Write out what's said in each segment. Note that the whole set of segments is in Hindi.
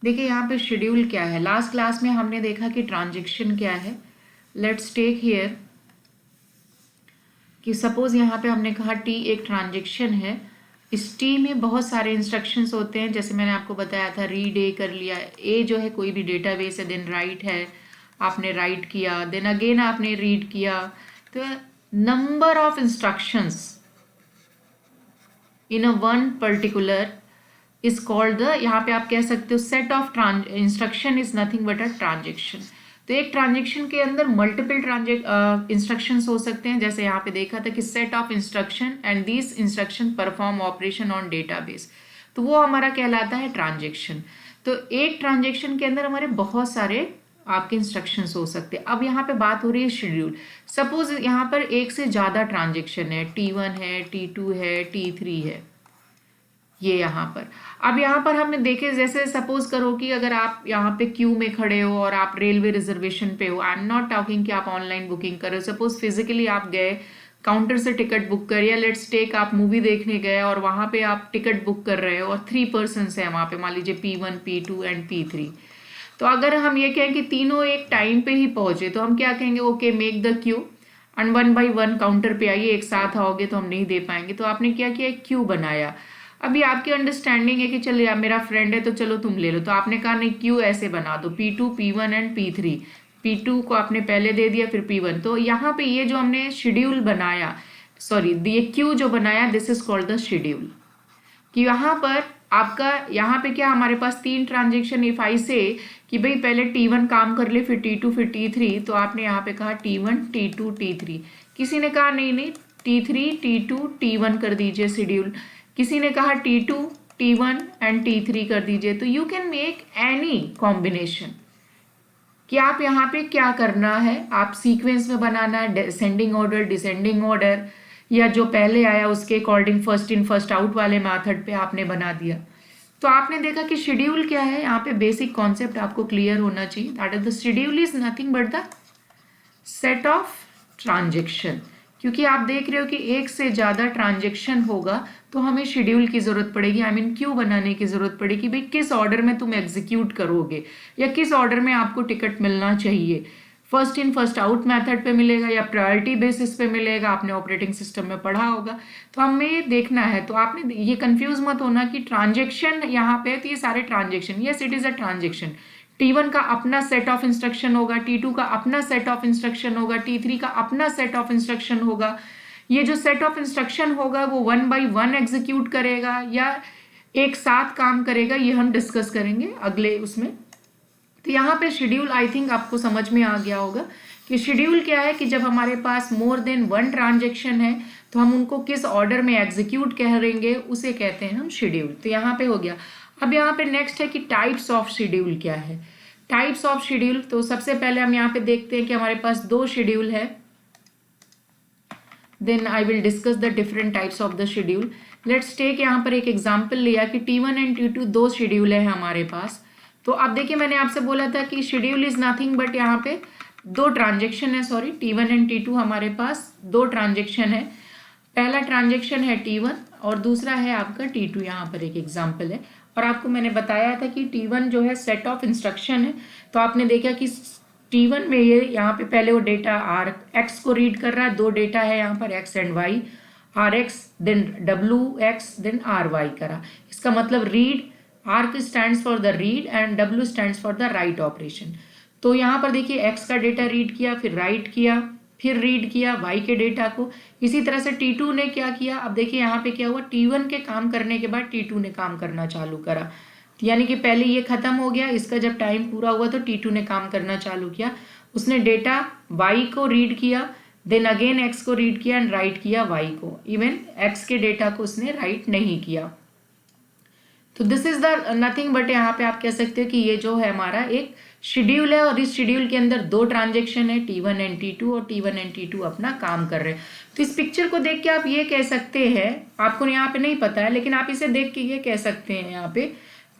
देखिए यहाँ पे शेड्यूल क्या है। लास्ट क्लास में हमने देखा कि ट्रांजेक्शन क्या है। लेट्स टेक हियर कि सपोज यहाँ पे हमने कहा टी एक ट्रांजेक्शन है। इस टी में बहुत सारे इंस्ट्रक्शंस होते हैं, जैसे मैंने आपको बताया था रीड ए कर लिया। ए जो है कोई भी डेटाबेस है, देन राइट है, आपने राइट किया, देन अगेन आपने रीड किया। तो number of instructions in a one particular is called the, यहाँ पे आप कह सकते हो set of instruction is nothing but a transaction. तो एक ट्रांजेक्शन के अंदर मल्टीपल इंस्ट्रक्शंस हो सकते हैं, जैसे यहाँ पे देखा था कि set of instruction and this instruction perform operation on database, तो वो हमारा कहलाता है ट्रांजेक्शन। तो एक ट्रांजेक्शन के अंदर हमारे बहुत सारे आपके इंस्ट्रक्शंस हो सकते हैं। अब यहाँ पे बात हो रही है शेड्यूल। सपोज यहाँ पर एक से ज़्यादा ट्रांजेक्शन है, T1 है, T2 है, T3 है, ये यहाँ पर। अब यहाँ पर हमने देखे, जैसे सपोज करो कि अगर आप यहाँ पे क्यू में खड़े हो और आप रेलवे रिजर्वेशन पे हो। आई एम नॉट टॉकिंग कि आप ऑनलाइन बुकिंग कर रहे हो। सपोज फिजिकली आप गए, काउंटर से टिकट बुक कर, या लेट्स टेक आप मूवी देखने गए और वहाँ पे आप टिकट बुक कर रहे हो और 3 पर्सन्स हैं वहाँ पे, मान लीजिए P1, P2 एंड P3। तो अगर हम ये कहें कि तीनों एक टाइम पे ही पहुंचे, तो हम क्या कहेंगे, okay make the Q and 1 by 1 counter पे आइए। एक साथ आओगे तो हम नहीं दे पाएंगे, तो आपने क्या किया, एक क्यू बनाया। अभी आपकी अंडरस्टैंडिंग है कि चलो यार मेरा फ्रेंड है तो चलो तुम ले लो, तो आपने कहा नहीं क्यू ऐसे बना दो, P2, P1 and P3। P2 को आपने पहले दे दिया, फिर P1। तो यहाँ पे ये जो हमने शेड्यूल बनाया, सॉरी ये क्यू जो बनाया, this is called the schedule. कि यहाँ पर आपका, यहाँ पे क्या हमारे पास 3 ट्रांजेक्शन, इफ आई से कि भाई पहले T1 काम कर ले, फिर T2, फिर T3, तो आपने यहाँ पे कहा T1, T2, T3। किसी ने कहा नहीं नहीं T3, T2, T1 कर दीजिए शेड्यूल। किसी ने कहा T2, T1 एंड T3 कर दीजिए। तो you can make any combination कि आप यहाँ पे क्या करना है, आप सीक्वेंस में बनाना है, असेंडिंग ऑर्डर, डिसेंडिंग ऑर्डर, या जो पहले आया उसके according first in first out वाले मेथड पे आपने बना दिया। तो आपने देखा कि शेड्यूल क्या है। यहाँ पे बेसिक कॉन्सेप्ट आपको क्लियर होना चाहिए, that is the schedule is nothing but the set of transaction. क्योंकि आप देख रहे हो कि एक से ज़्यादा ट्रांजेक्शन होगा तो हमें शेड्यूल की ज़रूरत पड़ेगी, आई मीन क्यू बनाने की ज़रूरत पड़ेगी। भाई किस ऑर्डर में तुम एग्जीक्यूट करोगे, या किस ऑर्डर में आपको टिकट मिलना चाहिए, first in first out method पे मिलेगा या प्रायोरिटी बेसिस पे मिलेगा, आपने ऑपरेटिंग सिस्टम में पढ़ा होगा। तो हमें ये देखना है। तो आपने ये कंफ्यूज मत होना कि ट्रांजेक्शन यहाँ पे, तो ये सारे transaction, yes it is a transaction. T1 का अपना सेट ऑफ इंस्ट्रक्शन होगा, T2 का अपना सेट ऑफ इंस्ट्रक्शन होगा, T3 का अपना सेट ऑफ इंस्ट्रक्शन होगा। ये जो सेट ऑफ इंस्ट्रक्शन होगा वो 1 बाई 1 एग्जीक्यूट करेगा या एक साथ काम करेगा, ये हम डिस्कस करेंगे अगले उसमें। तो यहाँ पे शेड्यूल आई थिंक आपको समझ में आ गया होगा कि शेड्यूल क्या है, कि जब हमारे पास मोर देन 1 ट्रांजेक्शन है तो हम उनको किस ऑर्डर में एग्जीक्यूट करेंगे उसे कहते हैं हम शेड्यूल। तो यहाँ पे हो गया। अब यहाँ पे नेक्स्ट है कि टाइप्स ऑफ शेड्यूल क्या है। टाइप्स ऑफ शेड्यूल, तो सबसे पहले हम यहाँ पे देखते हैं कि हमारे पास 2 शेड्यूल है। Then I will discuss the different types of the schedule. Let's take यहाँ पर एक एग्जाम्पल लिया कि T1 एंड T2 2 शेड्यूल है हमारे पास। तो अब देखिए मैंने आपसे बोला था कि शेड्यूल इज नथिंग बट यहाँ पे 2 ट्रांजेक्शन है, सॉरी T1 एंड T2 हमारे पास 2 ट्रांजेक्शन है। पहला ट्रांजेक्शन है T1 और दूसरा है आपका T2, यहाँ पर एक एग्जाम्पल है। और आपको मैंने बताया था कि T1 जो है सेट ऑफ इंस्ट्रक्शन है। तो आपने देखा कि T1 में ये यहाँ पे पहले वो डेटा आर एक्स को रीड कर रहा है, 2 डेटा है यहाँ पर X and Y, R X then W X then R Y करा। इसका मतलब read, R stands for the read and W stands for the write operation. तो यहाँ पर देखिए एक्स का डेटा रीड किया, फिर राइट किया, फिर रीड किया वाई के डेटा को। इसी तरह से T2 ने क्या किया, अब देखिए यहाँ पे क्या हुआ, T1 के काम करने के बाद T2 ने काम करना चालू करा। यानी कि पहले ये खत्म हो गया, इसका जब टाइम पूरा हुआ तो T2 ने काम करना चालू किया। उसने डेटा y को रीड किया, देन अगेन x को रीड किया एंड राइट किया y को। इवन x के डेटा को उसने राइट नहीं किया। तो this is the nothing but यहाँ पे आप कह सकते हो कि ये जो है हमारा एक शेड्यूल है और इस शेड्यूल के अंदर 2 ट्रांजेक्शन है T1 एंड T2 और T1 एंड T2 अपना काम कर रहे हैं। तो इस पिक्चर को देख के आप ये कह सकते हैं, आपको यहाँ पे नहीं पता है लेकिन आप इसे देख के ये कह सकते हैं यहाँ पे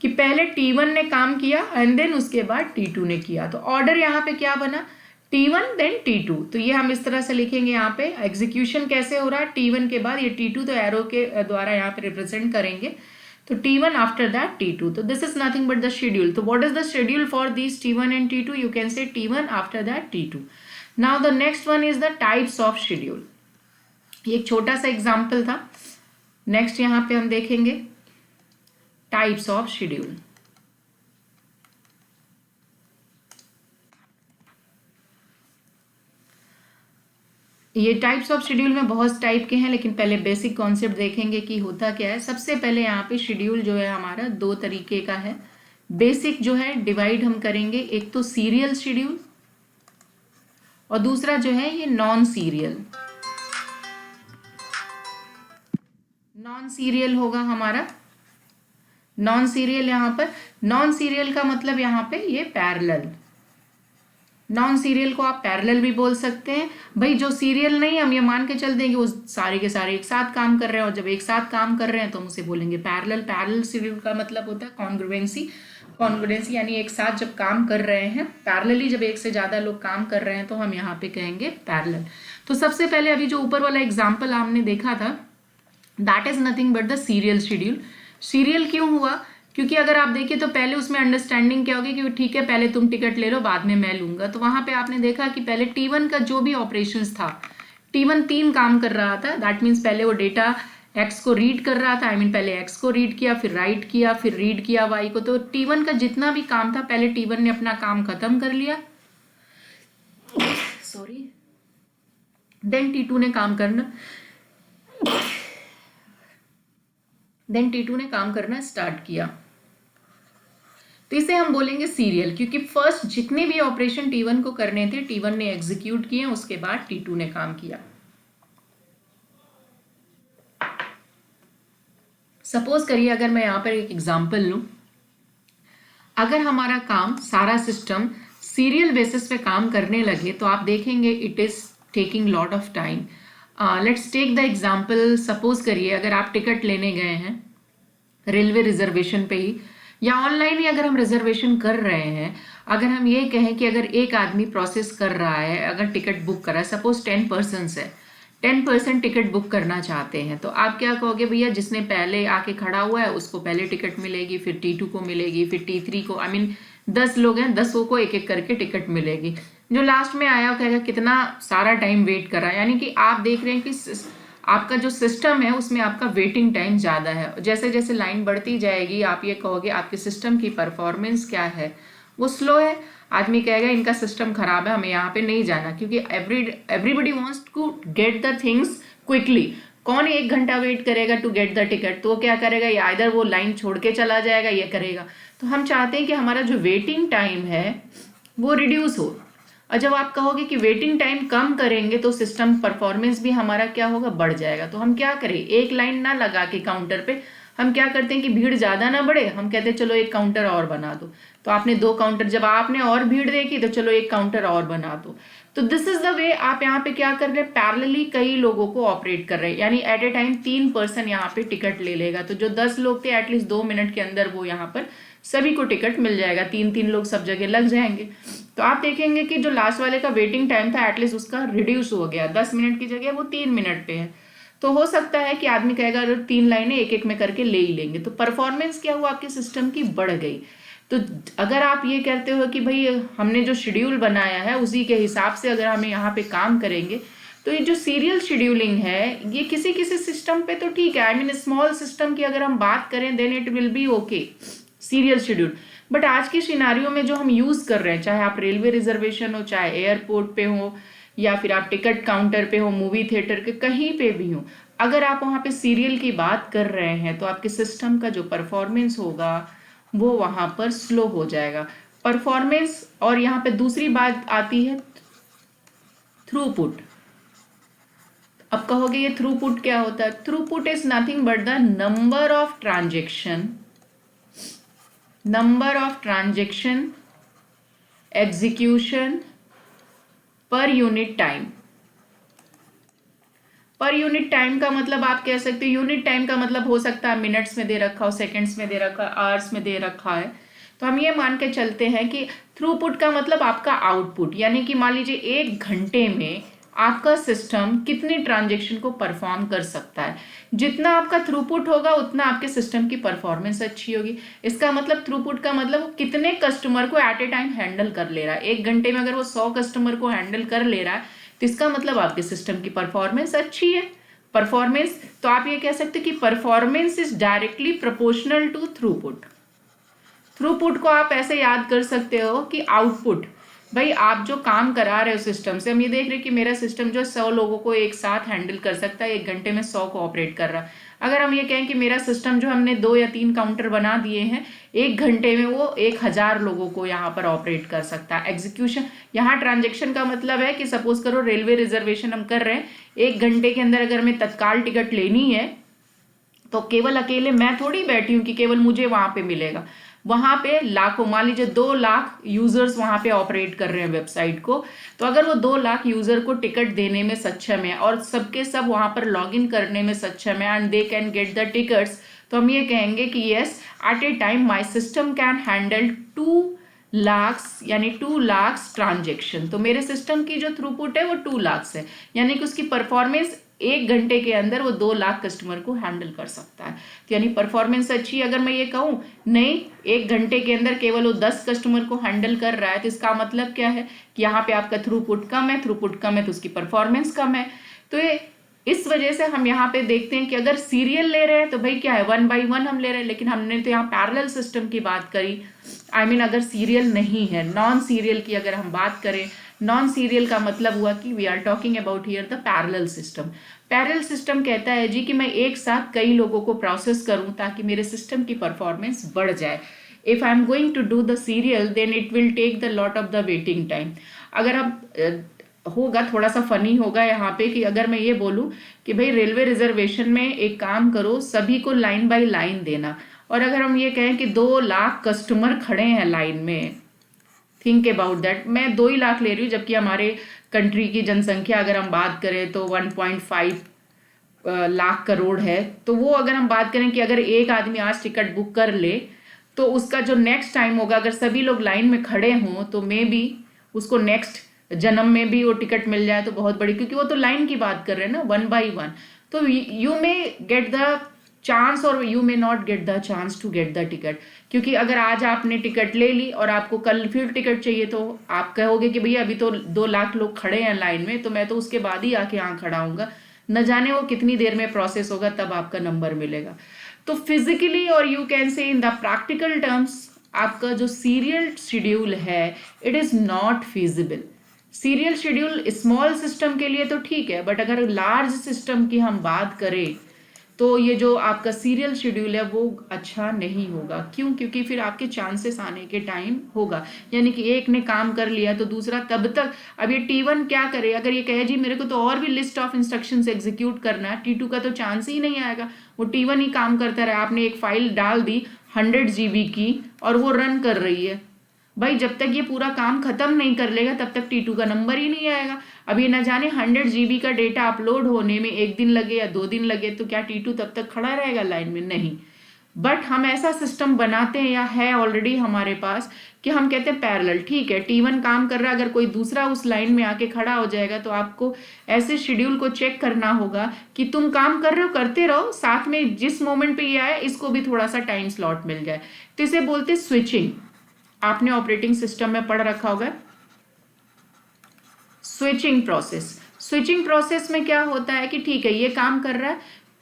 कि पहले T1 ने काम किया एंड देन उसके बाद T2 ने किया। तो ऑर्डर यहाँ पे क्या बना, T1 देन T2। तो ये हम इस तरह से लिखेंगे यहाँ पे एग्जीक्यूशन कैसे हो रहा है, T1 के बाद ये T2 तो एरो के द्वारा यहाँ पे रिप्रेजेंट करेंगे। तो T1 after that T2. तो this is nothing but the schedule. तो what is the schedule for these T1 and T2? You can say T1 after that T2. Now the next one is the types of schedule. ये एक छोटा सा एग्जाम्पल था. नेक्स्ट यहाँ पे हम देखेंगे टाइप्स ऑफ शेड्यूल. ये टाइप्स ऑफ शेड्यूल में बहुत टाइप के हैं, लेकिन पहले बेसिक कॉन्सेप्ट देखेंगे कि होता क्या है. सबसे पहले यहाँ पे शेड्यूल जो है हमारा दो तरीके का है. बेसिक जो है डिवाइड हम करेंगे, एक तो सीरियल शेड्यूल और दूसरा जो है ये नॉन सीरियल. नॉन सीरियल होगा हमारा. नॉन सीरियल यहाँ पर, नॉन सीरियल का मतलब यहाँ पे ये पैरेलल. नॉन सीरियल को आप पैरेलल भी बोल सकते हैं. भाई जो सीरियल नहीं, हम ये मान के चलते हैं कि वो सारे के सारे एक साथ काम कर रहे हैं, और जब एक साथ काम कर रहे हैं तो हम उसे बोलेंगे पैरेलल. पैरेलल सीरियल का मतलब होता है कॉन्ग्रुएंसी. कॉन्ग्रुएंसी यानी एक साथ जब काम कर रहे हैं, पैरेलली जब एक से ज़्यादा लोग काम कर रहे हैं तो हम यहाँ पे कहेंगे पैरेलल. तो सबसे पहले अभी जो ऊपर वाला एग्जाम्पल हमने देखा था, that is nothing but the serial schedule. Serial क्यों हुआ? क्योंकि अगर आप देखिए तो पहले उसमें अंडरस्टैंडिंग क्या होगी कि ठीक है पहले तुम टिकट ले लो, बाद में मैं लूंगा. तो वहां पे आपने देखा कि पहले T1 का जो भी ऑपरेशंस था, T1 3 काम कर रहा था. दैट मीन्स पहले वो डेटा X को रीड कर रहा था. पहले X को रीड किया, फिर राइट किया, फिर रीड किया Y को. तो T1 का जितना भी काम था पहले T1 ने अपना काम खत्म कर लिया. सॉरी. देन T2 ने काम करना स्टार्ट किया. तो इसे हम बोलेंगे सीरियल, क्योंकि फर्स्ट जितने भी ऑपरेशन T1 को करने थे T1 ने एग्जीक्यूट किए, उसके बाद T2 ने काम किया. सपोज करिए अगर मैं यहां पर एक एग्जांपल लूं, अगर हमारा काम सारा सिस्टम सीरियल बेसिस पे काम करने लगे तो आप देखेंगे it is taking lot of time. Let's take the example. Suppose करिए अगर आप टिकट लेने गए हैं रेलवे रिजर्वेशन पे ही, या ऑनलाइन ही अगर हम रिजर्वेशन कर रहे हैं, अगर हम ये कहें कि अगर एक आदमी प्रोसेस कर रहा है, अगर टिकट बुक कर रहा है, सपोज 10 पर्सन्स है, 10% टिकट बुक करना चाहते हैं, तो आप क्या कहोगे? भैया जिसने पहले आके खड़ा हुआ है उसको पहले टिकट मिलेगी, फिर T2 को मिलेगी, फिर T3 को. 10 लोग हैं, 10 को एक एक करके टिकट मिलेगी. जो लास्ट में आया वो कहेगा कितना सारा टाइम वेट कर रहा है. यानी कि आप देख रहे हैं कि आपका जो सिस्टम है उसमें आपका वेटिंग टाइम ज़्यादा है. जैसे जैसे लाइन बढ़ती जाएगी आप ये कहोगे आपके सिस्टम की परफॉर्मेंस क्या है, वो स्लो है. आदमी कहेगा इनका सिस्टम खराब है, हमें यहाँ पे नहीं जाना, क्योंकि everybody wants to get the things quickly. कौन 1 घंटा वेट करेगा टू गेट द टिकट? तो वो क्या करेगा, या इधर वो लाइन छोड़ के चला जाएगा, ये करेगा. तो हम चाहते हैं कि हमारा जो वेटिंग टाइम है वो रिड्यूस हो. और जब आप कहोगे कि वेटिंग टाइम कम करेंगे तो सिस्टम परफॉर्मेंस भी हमारा क्या होगा, बढ़ जाएगा. तो हम क्या करें, एक लाइन ना लगा के काउंटर पे हम क्या करते हैं कि भीड़ ज़्यादा ना बढ़े, हम कहते हैं चलो एक काउंटर और बना दो. तो आपने 2 काउंटर, जब आपने और भीड़ देखी तो चलो एक काउंटर और बना दो. तो दिस इज द वे आप यहाँ पे क्या कर रहे हैं, पैरेलली कई लोगों को ऑपरेट कर रहे हैं. यानी एट ए टाइम 3 पर्सन यहाँ पे टिकट ले लेगा. तो जो 10 लोग थे एटलीस्ट 2 मिनट के अंदर वो यहाँ पर सभी को टिकट मिल जाएगा. 3 लोग सब जगह लग जाएंगे. तो आप देखेंगे कि जो लास्ट वाले का वेटिंग टाइम था एटलीस्ट उसका रिड्यूस हो गया. 10 मिनट की जगह वो 3 मिनट पे है. तो हो सकता है कि आदमी कहेगा अगर 3 लाइनें एक एक में करके ले ही लेंगे. तो परफॉर्मेंस क्या हुआ, आपके सिस्टम की बढ़ गई. तो अगर आप ये कहते हो कि भाई हमने जो शेड्यूल बनाया है उसी के हिसाब से अगर हमें यहाँ पे काम करेंगे, तो ये जो सीरियल शेड्यूलिंग है ये किसी किसी सिस्टम पे तो ठीक है. स्मॉल सिस्टम की अगर हम बात करें then it will be okay serial schedule. But आज के सिनारियो में जो हम यूज कर रहे हैं, चाहे आप रेलवे रिजर्वेशन हो, चाहे एयरपोर्ट पे हो, या फिर आप टिकट काउंटर पे हो, मूवी थिएटर के कहीं पे भी हो, अगर आप वहाँ पे सीरियल की बात कर रहे हैं तो आपके सिस्टम का जो परफॉर्मेंस होगा वो वहाँ पर स्लो हो जाएगा. परफॉर्मेंस. और यहाँ पे दूसरी बात आती है थ्रूपुट. अब कहोगे ये थ्रूपुट क्या होता है? Throughput is nothing but the number of transaction execution per unit time. Per unit time का मतलब आप कह सकते हो, यूनिट टाइम का मतलब हो सकता है मिनट्स में दे रखा हो, सेकंड्स में दे रखा है, आवर्स में दे रखा है. तो हम ये मान के चलते हैं कि थ्रूपुट का मतलब आपका आउटपुट. यानी कि मान लीजिए 1 घंटे में आपका सिस्टम कितनी ट्रांजेक्शन को परफॉर्म कर सकता है। जितना आपका थ्रूपुट होगा उतना आपके सिस्टम की परफॉर्मेंस अच्छी होगी। इसका मतलब थ्रूपुट का मतलब वो कितने कस्टमर को एट ए टाइम हैंडल कर ले रहा है। 1 घंटे में अगर वो 100 कस्टमर को हैंडल कर ले रहा है तो इसका मतलब आपके सिस्टम की परफॉर्मेंस अच्छी है। परफॉर्मेंस, तो आप ये कह सकते कि performance is directly proportional to throughput. Throughput को आप ऐसे याद कर सकते हो कि आउटपुट, भाई आप जो काम करा रहे हो सिस्टम से, हम ये देख रहे हैं कि मेरा सिस्टम जो 100 लोगों को एक साथ हैंडल कर सकता है, 1 घंटे में 100 को ऑपरेट कर रहा है। अगर हम ये कहें कि मेरा सिस्टम जो हमने 2 या 3 काउंटर बना दिए हैं, 1 घंटे में वो 1000 लोगों को यहाँ पर ऑपरेट कर सकता है। एग्जीक्यूशन, यहाँ ट्रांजेक्शन का मतलब है कि सपोज करो रेलवे रिजर्वेशन हम कर रहे हैं, 1 घंटे के अंदर अगर मैं तत्काल टिकट लेनी है तो केवल अकेले मैं थोड़ी बैठी हूँ कि केवल मुझे वहां पे मिलेगा। वहां पे लाखों, मान लीजिए 2 लाख यूजर्स वहां पे ऑपरेट कर रहे हैं वेबसाइट को, तो अगर वो 2 लाख यूजर को टिकट देने में सक्षम है और सबके सब वहां पर लॉग इन करने में सक्षम है and they can get the tickets, तो हम ये कहेंगे कि yes, at a time my system can handle 2 lakh यानी 2 लाख ट्रांजेक्शन। तो मेरे सिस्टम की जो थ्रूपुट है वो 2 लाख है, यानी कि उसकी परफॉर्मेंस 1 घंटे के अंदर वो 2 लाख कस्टमर को हैंडल कर सकता है। तो यानी परफॉर्मेंस अच्छी। अगर मैं ये कहूँ नहीं, 1 घंटे के अंदर केवल वो 10 कस्टमर को हैंडल कर रहा है, तो इसका मतलब क्या है कि यहाँ पे आपका थ्रूपुट कम है, थ्रूपुट कम है तो उसकी परफॉर्मेंस कम है। तो ये इस वजह से हम यहाँ पे देखते हैं कि अगर सीरियल ले रहे हैं तो भाई क्या है, 1 by 1 हम ले रहे हैं, लेकिन हमने तो यहाँ पैरेलल सिस्टम की बात करी। I mean, अगर सीरियल नहीं है, नॉन सीरियल की अगर हम बात करें, नॉन सीरियल का मतलब हुआ कि we are talking about here the parallel system. Parallel system कहता है जी कि मैं एक साथ कई लोगों को प्रोसेस करूं ताकि मेरे सिस्टम की परफॉर्मेंस बढ़ जाए। If I am going to do the serial then it will take the lot of the waiting time. अगर अब होगा, थोड़ा सा फनी होगा यहाँ पे कि अगर मैं ये बोलूँ कि भाई रेलवे रिजर्वेशन में एक काम करो, सभी को लाइन बाय लाइन देना, और अगर हम ये कहें कि 2 लाख कस्टमर खड़े हैं लाइन में, थिंक अबाउट दैट, मैं 2 ही लाख ले रही हूँ जबकि हमारे कंट्री की जनसंख्या अगर हम बात करें तो 1.5 लाख करोड़ है। तो वो अगर हम बात करें कि अगर एक आदमी आज टिकट बुक कर ले तो उसका जो नेक्स्ट टाइम होगा, अगर सभी लोग लाइन में खड़े हों तो मे बी उसको नेक्स्ट जन्म में भी वो टिकट मिल जाए तो बहुत बड़ी, क्योंकि वो तो लाइन की बात कर रहे हैं ना, 1 by 1। तो you may get the chance और you may not get the chance to get the ticket, क्योंकि अगर आज आपने टिकट ले ली और आपको कल फिर टिकट चाहिए तो आप कहोगे कि भैया अभी तो 2 लाख लोग खड़े हैं लाइन में, तो मैं तो उसके बाद ही आके यहाँ खड़ा हूँगा, न जाने वो कितनी देर में प्रोसेस होगा तब आपका नंबर मिलेगा। तो फिजिकली और यू कैन से इन द प्रैक्टिकल टर्म्स आपका जो सीरियल शेड्यूल है it is not feasible. Serial schedule small system के लिए तो ठीक है, बट अगर लार्ज सिस्टम की हम बात करें तो ये जो आपका सीरियल शेड्यूल है वो अच्छा नहीं होगा। क्यों? क्योंकि फिर आपके चांसेस आने के टाइम होगा, यानी कि एक ने काम कर लिया तो दूसरा तब तक, अब ये T1 क्या करे, अगर ये कहे जी मेरे को तो और भी लिस्ट ऑफ इंस्ट्रक्शंस एग्जीक्यूट करना है, T2 का तो चांस ही नहीं आएगा, वो T1 ही काम करता रहे। आपने एक फाइल डाल दी 100 GB की और वो रन कर रही है, भाई जब तक ये पूरा काम खत्म नहीं कर लेगा तब तक T2 का नंबर ही नहीं आएगा। अब ये न जाने 100 GB का डेटा अपलोड होने में 1 दिन लगे या 2 दिन लगे, तो क्या T2 तब तक खड़ा रहेगा लाइन में? नहीं। बट हम ऐसा सिस्टम बनाते हैं या है ऑलरेडी हमारे पास कि हम कहते हैं पैरेलल, ठीक है T1 काम कर रहा है, अगर कोई दूसरा उस लाइन में आके खड़ा हो जाएगा तो आपको ऐसे शेड्यूल को चेक करना होगा कि तुम काम कर रहे हो, करते रहो, साथ में जिस मोमेंट पे ये आए इसको भी थोड़ा सा टाइम स्लॉट मिल जाए। तो इसे बोलते स्विचिंग। आपने ऑपरेटिंग सिस्टम में पढ़ रखा होगा स्विचिंग प्रोसेस। स्विचिंग प्रोसेस में क्या होता है कि ठीक है ये काम कर रहा है,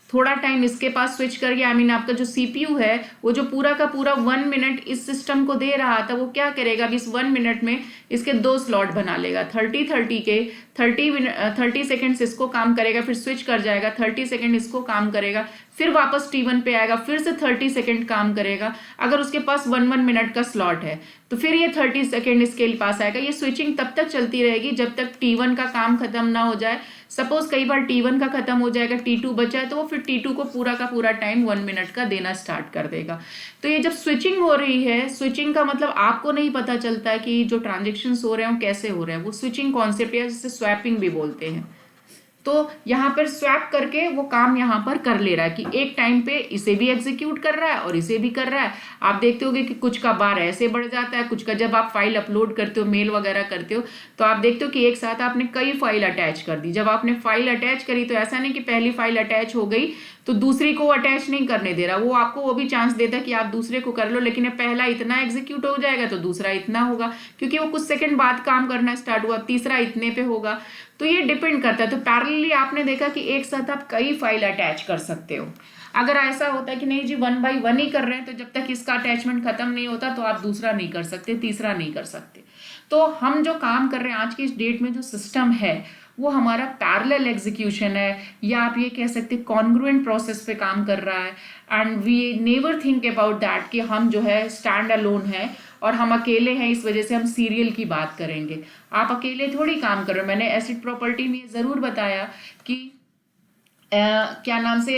थोड़ा टाइम इसके पास स्विच करके, आई मीन आपका जो सीपीयू है वो जो पूरा का पूरा 1 मिनट इस सिस्टम को दे रहा था, वो क्या करेगा, अभी इस 1 मिनट में इसके 2 स्लॉट बना लेगा, 30 के 30 सेकेंड्स इसको काम करेगा, फिर स्विच कर जाएगा, 30 सेकेंड इसको काम करेगा, फिर वापस T1 पे आएगा, फिर से 30 सेकेंड काम करेगा। अगर उसके पास 1 मिनट का स्लॉट है तो फिर ये 30 सेकेंड इसके पास आएगा। ये स्विचिंग तब तक चलती रहेगी जब तक T1 का काम खत्म ना हो जाए। सपोज कई बार T1 का खत्म हो जाएगा, T2 बचा है, तो वो फिर T2 को पूरा का पूरा टाइम 1 मिनट का देना स्टार्ट कर देगा। तो ये जब स्विचिंग हो रही है, स्विचिंग का मतलब आपको नहीं पता चलता है कि जो ट्रांजेक्शन्स हो रहे हैं वो कैसे हो रहे हैं, वो स्विचिंग कॉन्सेप्ट है जिसे स्वैपिंग भी बोलते हैं। तो यहाँ पर स्वैप करके वो काम यहाँ पर कर ले रहा है कि एक टाइम पे इसे भी एग्जीक्यूट कर रहा है और इसे भी कर रहा है। आप देखते होगे कि कुछ का बार ऐसे बढ़ जाता है, कुछ का जब आप फाइल अपलोड करते हो, मेल वगैरह करते हो, तो आप देखते हो कि एक साथ आपने कई फाइल अटैच कर दी। जब आपने फाइल अटैच करी तो ऐसा नहीं कि पहली फाइल अटैच हो गई तो दूसरी को अटैच नहीं करने दे रहा, वो आपको वो भी चांस देता है कि आप दूसरे को कर लो, लेकिन पहला इतना एग्जीक्यूट हो जाएगा तो दूसरा इतना होगा, क्योंकि वो कुछ सेकंड बाद काम करना स्टार्ट हुआ, तीसरा इतने पे होगा। तो ये डिपेंड करता है। तो पैरेलली आपने देखा कि एक साथ आप कई फाइल अटैच कर सकते हो। अगर ऐसा होता है कि नहीं जी 1 बाय 1 ही कर रहे हैं, तो जब तक इसका अटैचमेंट खत्म नहीं होता तो आप दूसरा नहीं कर सकते, तीसरा नहीं कर सकते। तो हम जो काम कर रहे हैं आज की इस डेट में, जो सिस्टम है वो हमारा पैरेलल एग्जीक्यूशन है, या आप ये कह सकते कॉन्ग्रुएंट प्रोसेस पे काम कर रहा है। And we never think about that कि हम जो है स्टैंड अलोन है और हम अकेले हैं, इस वजह से हम सीरियल की बात करेंगे। आप अकेले थोड़ी काम कर रहे हो। मैंने एसिड प्रॉपर्टी में ज़रूर बताया कि क्या नाम से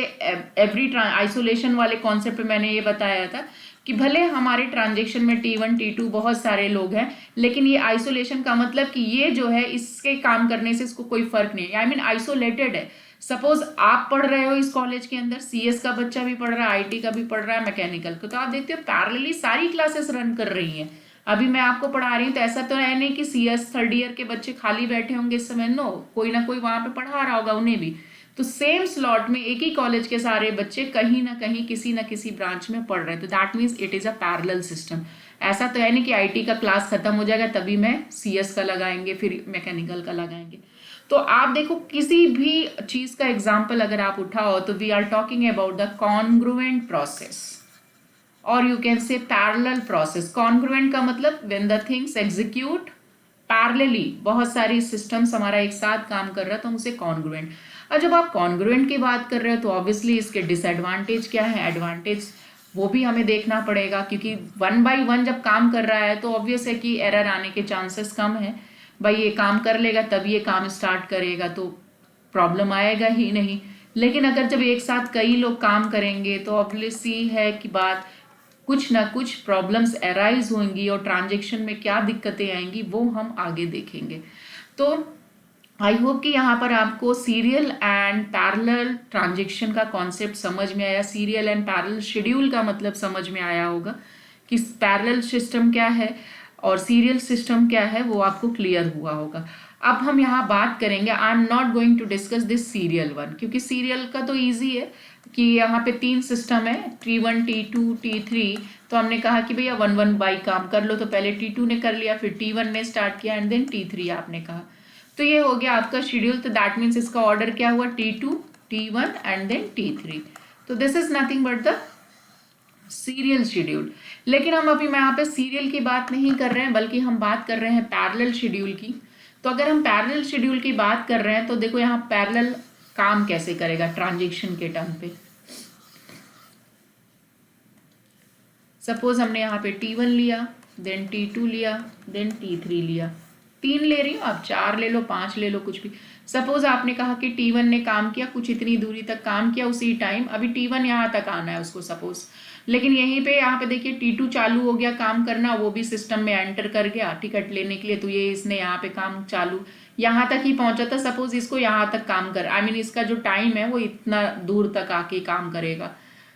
एवरी आइसोलेशन वाले कॉन्सेप्ट पे मैंने ये बताया था कि भले हमारे ट्रांजेक्शन में T1 T2 बहुत सारे लोग हैं, लेकिन ये आइसोलेशन का मतलब कि ये जो है इसके काम करने से इसको कोई फर्क नहीं है, आई मीन आइसोलेटेड है। सपोज आप पढ़ रहे हो इस कॉलेज के अंदर, CS का बच्चा भी पढ़ रहा है, IT का भी पढ़ रहा है, मैकेनिकल का, तो आप देखते हो पैरेलली सारी क्लासेस रन कर रही हैं। अभी मैं आपको पढ़ा रही हूँ तो ऐसा तो है नहीं कि CS थर्ड ईयर के बच्चे खाली बैठे होंगे इस समय, नो, कोई ना कोई वहां पे पढ़ा रहा होगा उन्हें भी। तो सेम स्लॉट में एक ही कॉलेज के सारे बच्चे कहीं ना कहीं किसी ना किसी ब्रांच में पढ़ रहे हैं, तो that means it is a parallel system. ऐसा तो है नहीं कि IT का क्लास खत्म हो जाएगा तभी मैं CS का लगाएंगे फिर मैकेनिकल का लगाएंगे। तो आप देखो किसी भी चीज़ का एग्जाम्पल अगर आप उठाओ तो we are talking about the congruent process और you can say parallel process. Congruent का मतलब when the things execute parallelly, बहुत सारी सिस्टम्स हमारा एक साथ काम कर रहा है तो हम उसे कॉन्ग्रुएंट। और जब आप कॉन्ग्रुएंट की बात कर रहे हो तो ऑब्वियसली इसके डिसएडवांटेज क्या है, एडवांटेज वो भी हमें देखना पड़ेगा, क्योंकि 1 बाय 1 जब काम कर रहा है तो ऑब्वियस है कि एरर आने के चांसेस कम है। भाई ये काम कर लेगा तब ये काम स्टार्ट करेगा तो प्रॉब्लम आएगा ही नहीं। लेकिन अगर जब एक साथ कई लोग काम करेंगे तो ऑब्वियसली है कि बात कुछ ना कुछ प्रॉब्लम्स अराइज होंगी और ट्रांजेक्शन में क्या दिक्कतें आएंगी वो हम आगे देखेंगे। तो आई होप कि यहाँ पर आपको सीरियल एंड पैरेलल ट्रांजेक्शन का कॉन्सेप्ट समझ में आया, सीरियल एंड पैरेलल शेड्यूल का मतलब समझ में आया होगा कि पैरेलल सिस्टम क्या है और सीरियल सिस्टम क्या है, वो आपको क्लियर हुआ होगा। अब हम यहाँ बात करेंगे, I am not going to discuss this serial one, क्योंकि सीरियल का तो ईजी है कि यहाँ पे 3 सिस्टम है, T1 T2 T3। तो हमने कहा कि भैया 1 बाई काम कर लो, तो पहले T2 ने कर लिया, फिर T1 ने स्टार्ट किया एंड देन T3 आपने कहा। तो ये हो गया आपका शेड्यूल। तो दैट मीन्स इसका ऑर्डर क्या हुआ, T2 T1 and then T3। तो this is nothing but the serial schedule. लेकिन हम अभी मैं यहाँ पे सीरियल की बात नहीं कर रहे हैं, बल्कि हम बात कर रहे हैं पैरेलल शेड्यूल की। तो अगर हम पैरेलल शेड्यूल की बात कर रहे हैं तो देखो यहाँ पैरेलल काम कैसे करेगा ट्रांजेक्शन के टर्म पे। सपोज हमने यहाँ पे T1 लिया, देन T2 लिया, देन T3 लिया। 3 ले रही हूँ, आप 4 ले लो, 5 ले लो, कुछ भी। सपोज आपने कहा कि T1 ने काम किया, कुछ इतनी दूरी तक काम किया उसी टाइम, अभी T1 यहाँ तक आना है उसको सपोज। लेकिन यहीं पे यहाँ पे देखिए T2 चालू हो गया काम करना, वो भी सिस्टम में एंटर कर गया टिकट लेने के लिए, तो ये इसने यहाँ पे काम चालू यहाँ तक ही पहुंचा था। सपोज इसको यहाँ तक काम कर, आई मीन इसका जो टाइम है वो इतना दूर तक आके काम करेगा।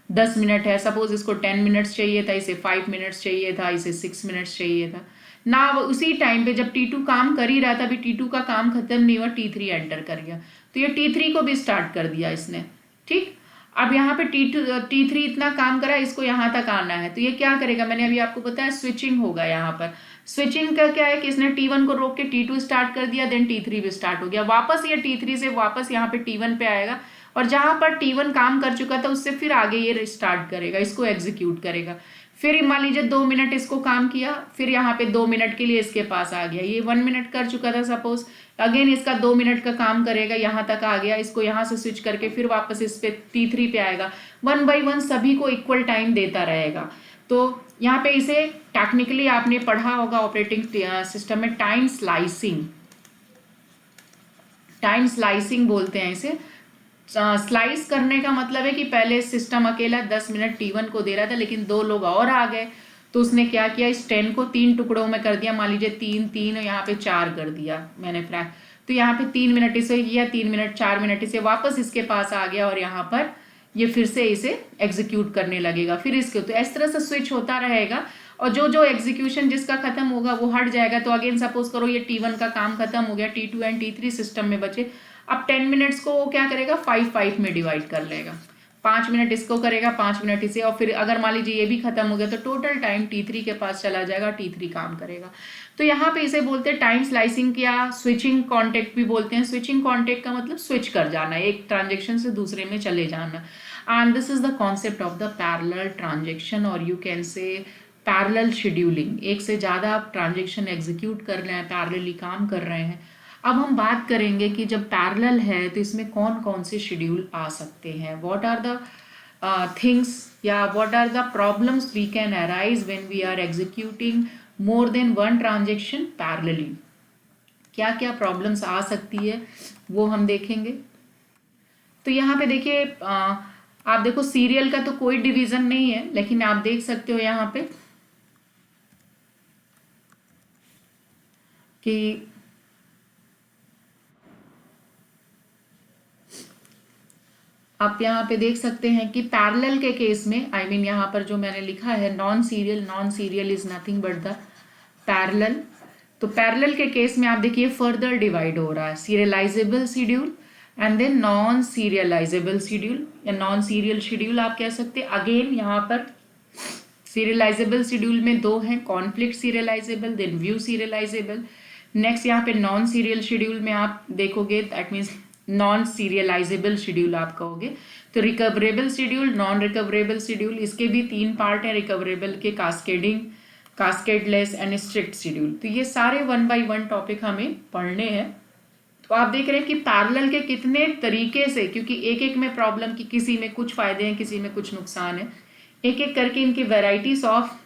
10 मिनट है, सपोज इसको 10 मिनट्स चाहिए था, इसे 5 मिनट्स चाहिए था, इसे 6 मिनट्स चाहिए था ना। उसी टाइम पे जब T2 काम कर ही रहा था, अभी T2 का काम खत्म नहीं हुआ, T3 एंटर कर गया, तो ये T3 को भी स्टार्ट कर दिया इसने। ठीक, अब यहाँ पे T3 इतना काम करा, इसको यहाँ तक आना है, तो ये क्या करेगा, मैंने अभी आपको बताया स्विचिंग होगा। यहाँ पर स्विचिंग का क्या है कि इसने T1 को रोक के T2 स्टार्ट कर दिया, देन T3 भी स्टार्ट हो गया, वापस ये T3 से वापस यहाँ पे T1 पे आएगा, और जहाँ पर T1 काम कर चुका था उससे फिर आगे ये स्टार्ट करेगा, इसको एग्जीक्यूट करेगा। फिर मान लीजिए 2 मिनट इसको काम किया, फिर यहाँ पे 2 मिनट के लिए इसके पास आ गया, ये 1 मिनट कर चुका था सपोज, अगेन इसका 2 मिनट का काम करेगा, यहाँ तक आ गया, इसको यहाँ से स्विच करके फिर वापस इस पे T3 पे आएगा। 1 बाई 1 सभी को इक्वल टाइम देता रहेगा। तो यहाँ पे इसे टेक्निकली आपने पढ़ा होगा ऑपरेटिंग सिस्टम में टाइम स्लाइसिंग बोलते हैं इसे। स्लाइस करने का मतलब है कि पहले सिस्टम अकेला 10 मिनट T1 को दे रहा था, लेकिन 2 लोग और आ गए, तो उसने क्या किया, इस 10 को 3 टुकड़ों में कर दिया, मान लीजिए 3 3 यहाँ पे 4 कर दिया मैंने तो यहाँ पे 3 मिनट इसे किया, 3 मिनट 4 मिनट इसे वापस इसके पास आ गया और यहाँ पर ये फिर से इसे एग्जीक्यूट करने लगेगा। फिर इसके तो इस तरह से स्विच होता रहेगा और जो जो एग्जीक्यूशन जिसका खत्म होगा वो हट जाएगा। तो अगेन सपोज करो ये T1 का काम खत्म हो गया, T2 एंड T3 सिस्टम में बचे। अब 10 मिनट्स को वो क्या करेगा, 5 में डिवाइड कर लेगा। 5 मिनट इसको करेगा, 5 मिनट इसे, और फिर अगर मान लीजिए ये भी खत्म हो गया तो टोटल टाइम T3 के पास चला जाएगा, T3 काम करेगा। तो यहाँ पे इसे बोलते हैं टाइम स्लाइसिंग या स्विचिंग कॉन्टेक्ट भी बोलते हैं। स्विचिंग कॉन्टेक्ट का मतलब स्विच कर जाना, एक ट्रांजेक्शन से दूसरे में चले जाना। And this is the concept of the parallel transaction, और you can say parallel scheduling. एक से ज़्यादा आप ट्रांजेक्शन एग्जीक्यूट कर रहे हैं, पैरेलली काम कर रहे हैं। अब हम बात करेंगे कि जब पैरेलल है तो इसमें कौन कौन से शेड्यूल आ सकते हैं, व्हाट आर द थिंग्स या what are the problems we can arise when we are executing more than one transaction parallelly. क्या क्या प्रॉब्लम्स आ सकती है वो हम देखेंगे। तो यहाँ पे देखिए आप देखो सीरियल का तो कोई डिवीजन नहीं है, लेकिन आप देख सकते हो यहाँ पे कि आप यहाँ पे देख सकते हैं कि पैरेलल के केस में आई मीन यहाँ पर जो मैंने लिखा है non serial is nothing but the parallel. तो पैरेलल के केस में आप देखिए फर्दर डिवाइड हो रहा है, serialisable schedule and then non serialisable schedule या नॉन सीरियल शेड्यूल आप कह सकते हैं। अगेन यहाँ पर सीरियलाइजेबल शेड्यूल में दो हैं, conflict serialisable then view serialisable. Next यहाँ पे नॉन सीरियल शेड्यूल में आप देखोगे that means non serialisable schedule आप कहोगे। तो recoverable schedule, non recoverable schedule, इसके भी 3 पार्ट है रिकवरेबल के, cascading, cascadeless and strict schedule. तो ये सारे 1 बाय 1 टॉपिक हमें पढ़ने हैं। तो आप देख रहे हैं कि पैरेलल के कितने तरीके से, क्योंकि एक एक में प्रॉब्लम की, किसी में कुछ फायदे हैं किसी में कुछ नुकसान है, एक एक करके इनकी वेराइटीज ऑफ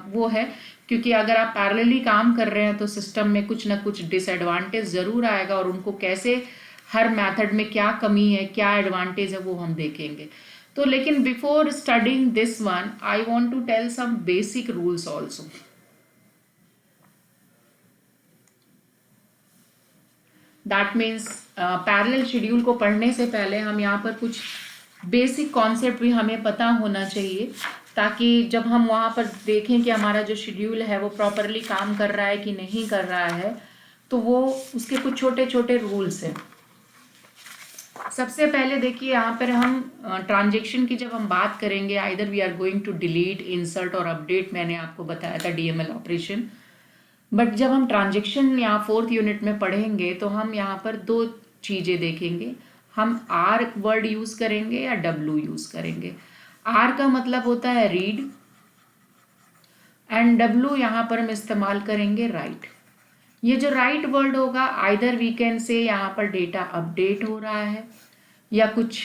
वो है। क्योंकि अगर आप पैरेलली काम कर रहे हैं तो सिस्टम में कुछ ना कुछ डिसएडवांटेज जरूर आएगा, और उनको कैसे हर मेथड में क्या कमी है क्या एडवांटेज है वो हम देखेंगे। तो लेकिन before studying this one I want to tell some basic rules also. That means parallel schedule को पढ़ने से पहले हम यहाँ पर कुछ बेसिक कॉन्सेप्ट भी हमें पता होना चाहिए, ताकि जब हम वहाँ पर देखें कि हमारा जो शेड्यूल है वो प्रॉपरली काम कर रहा है कि नहीं कर रहा है, तो वो उसके कुछ छोटे छोटे रूल्स हैं। सबसे पहले देखिए यहाँ पर हम ट्रांजेक्शन की जब हम बात करेंगे, either we are going to delete, insert और अपडेट, मैंने आपको बताया था DML ऑपरेशन। बट जब हम ट्रांजेक्शन यहाँ 4th यूनिट में पढ़ेंगे तो हम यहाँ पर 2 चीज़ें देखेंगे। हम R वर्ड यूज़ करेंगे या W यूज़ करेंगे। R का मतलब होता है रीड एंड W यहाँ पर हम इस्तेमाल करेंगे राइट। ये जो राइट वर्ड होगा आइदर वी कैन से यहाँ पर डेटा अपडेट हो रहा है, या कुछ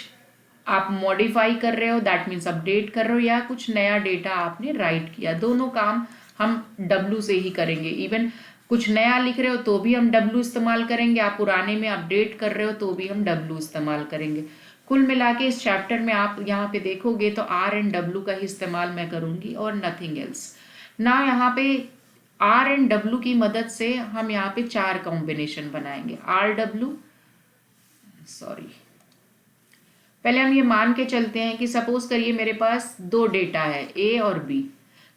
आप मॉडिफाई कर रहे हो दैट मीन्स अपडेट कर रहे हो, या कुछ नया डेटा आपने राइट किया। दोनों काम हम W से ही करेंगे। इवन कुछ नया लिख रहे हो तो भी हम W इस्तेमाल करेंगे, आप पुराने में अपडेट कर रहे हो तो भी हम W इस्तेमाल करेंगे। कुल मिला के इस चैप्टर में आप यहाँ पे देखोगे तो R एंड W का ही इस्तेमाल मैं करूँगी और नथिंग एल्स ना। यहाँ पे R एंड W की मदद से हम यहाँ पे 4 कॉम्बिनेशन बनाएंगे। RW सॉरी पहले हम ये मान के चलते हैं कि सपोज करिए मेरे पास 2 डेटा है A और B,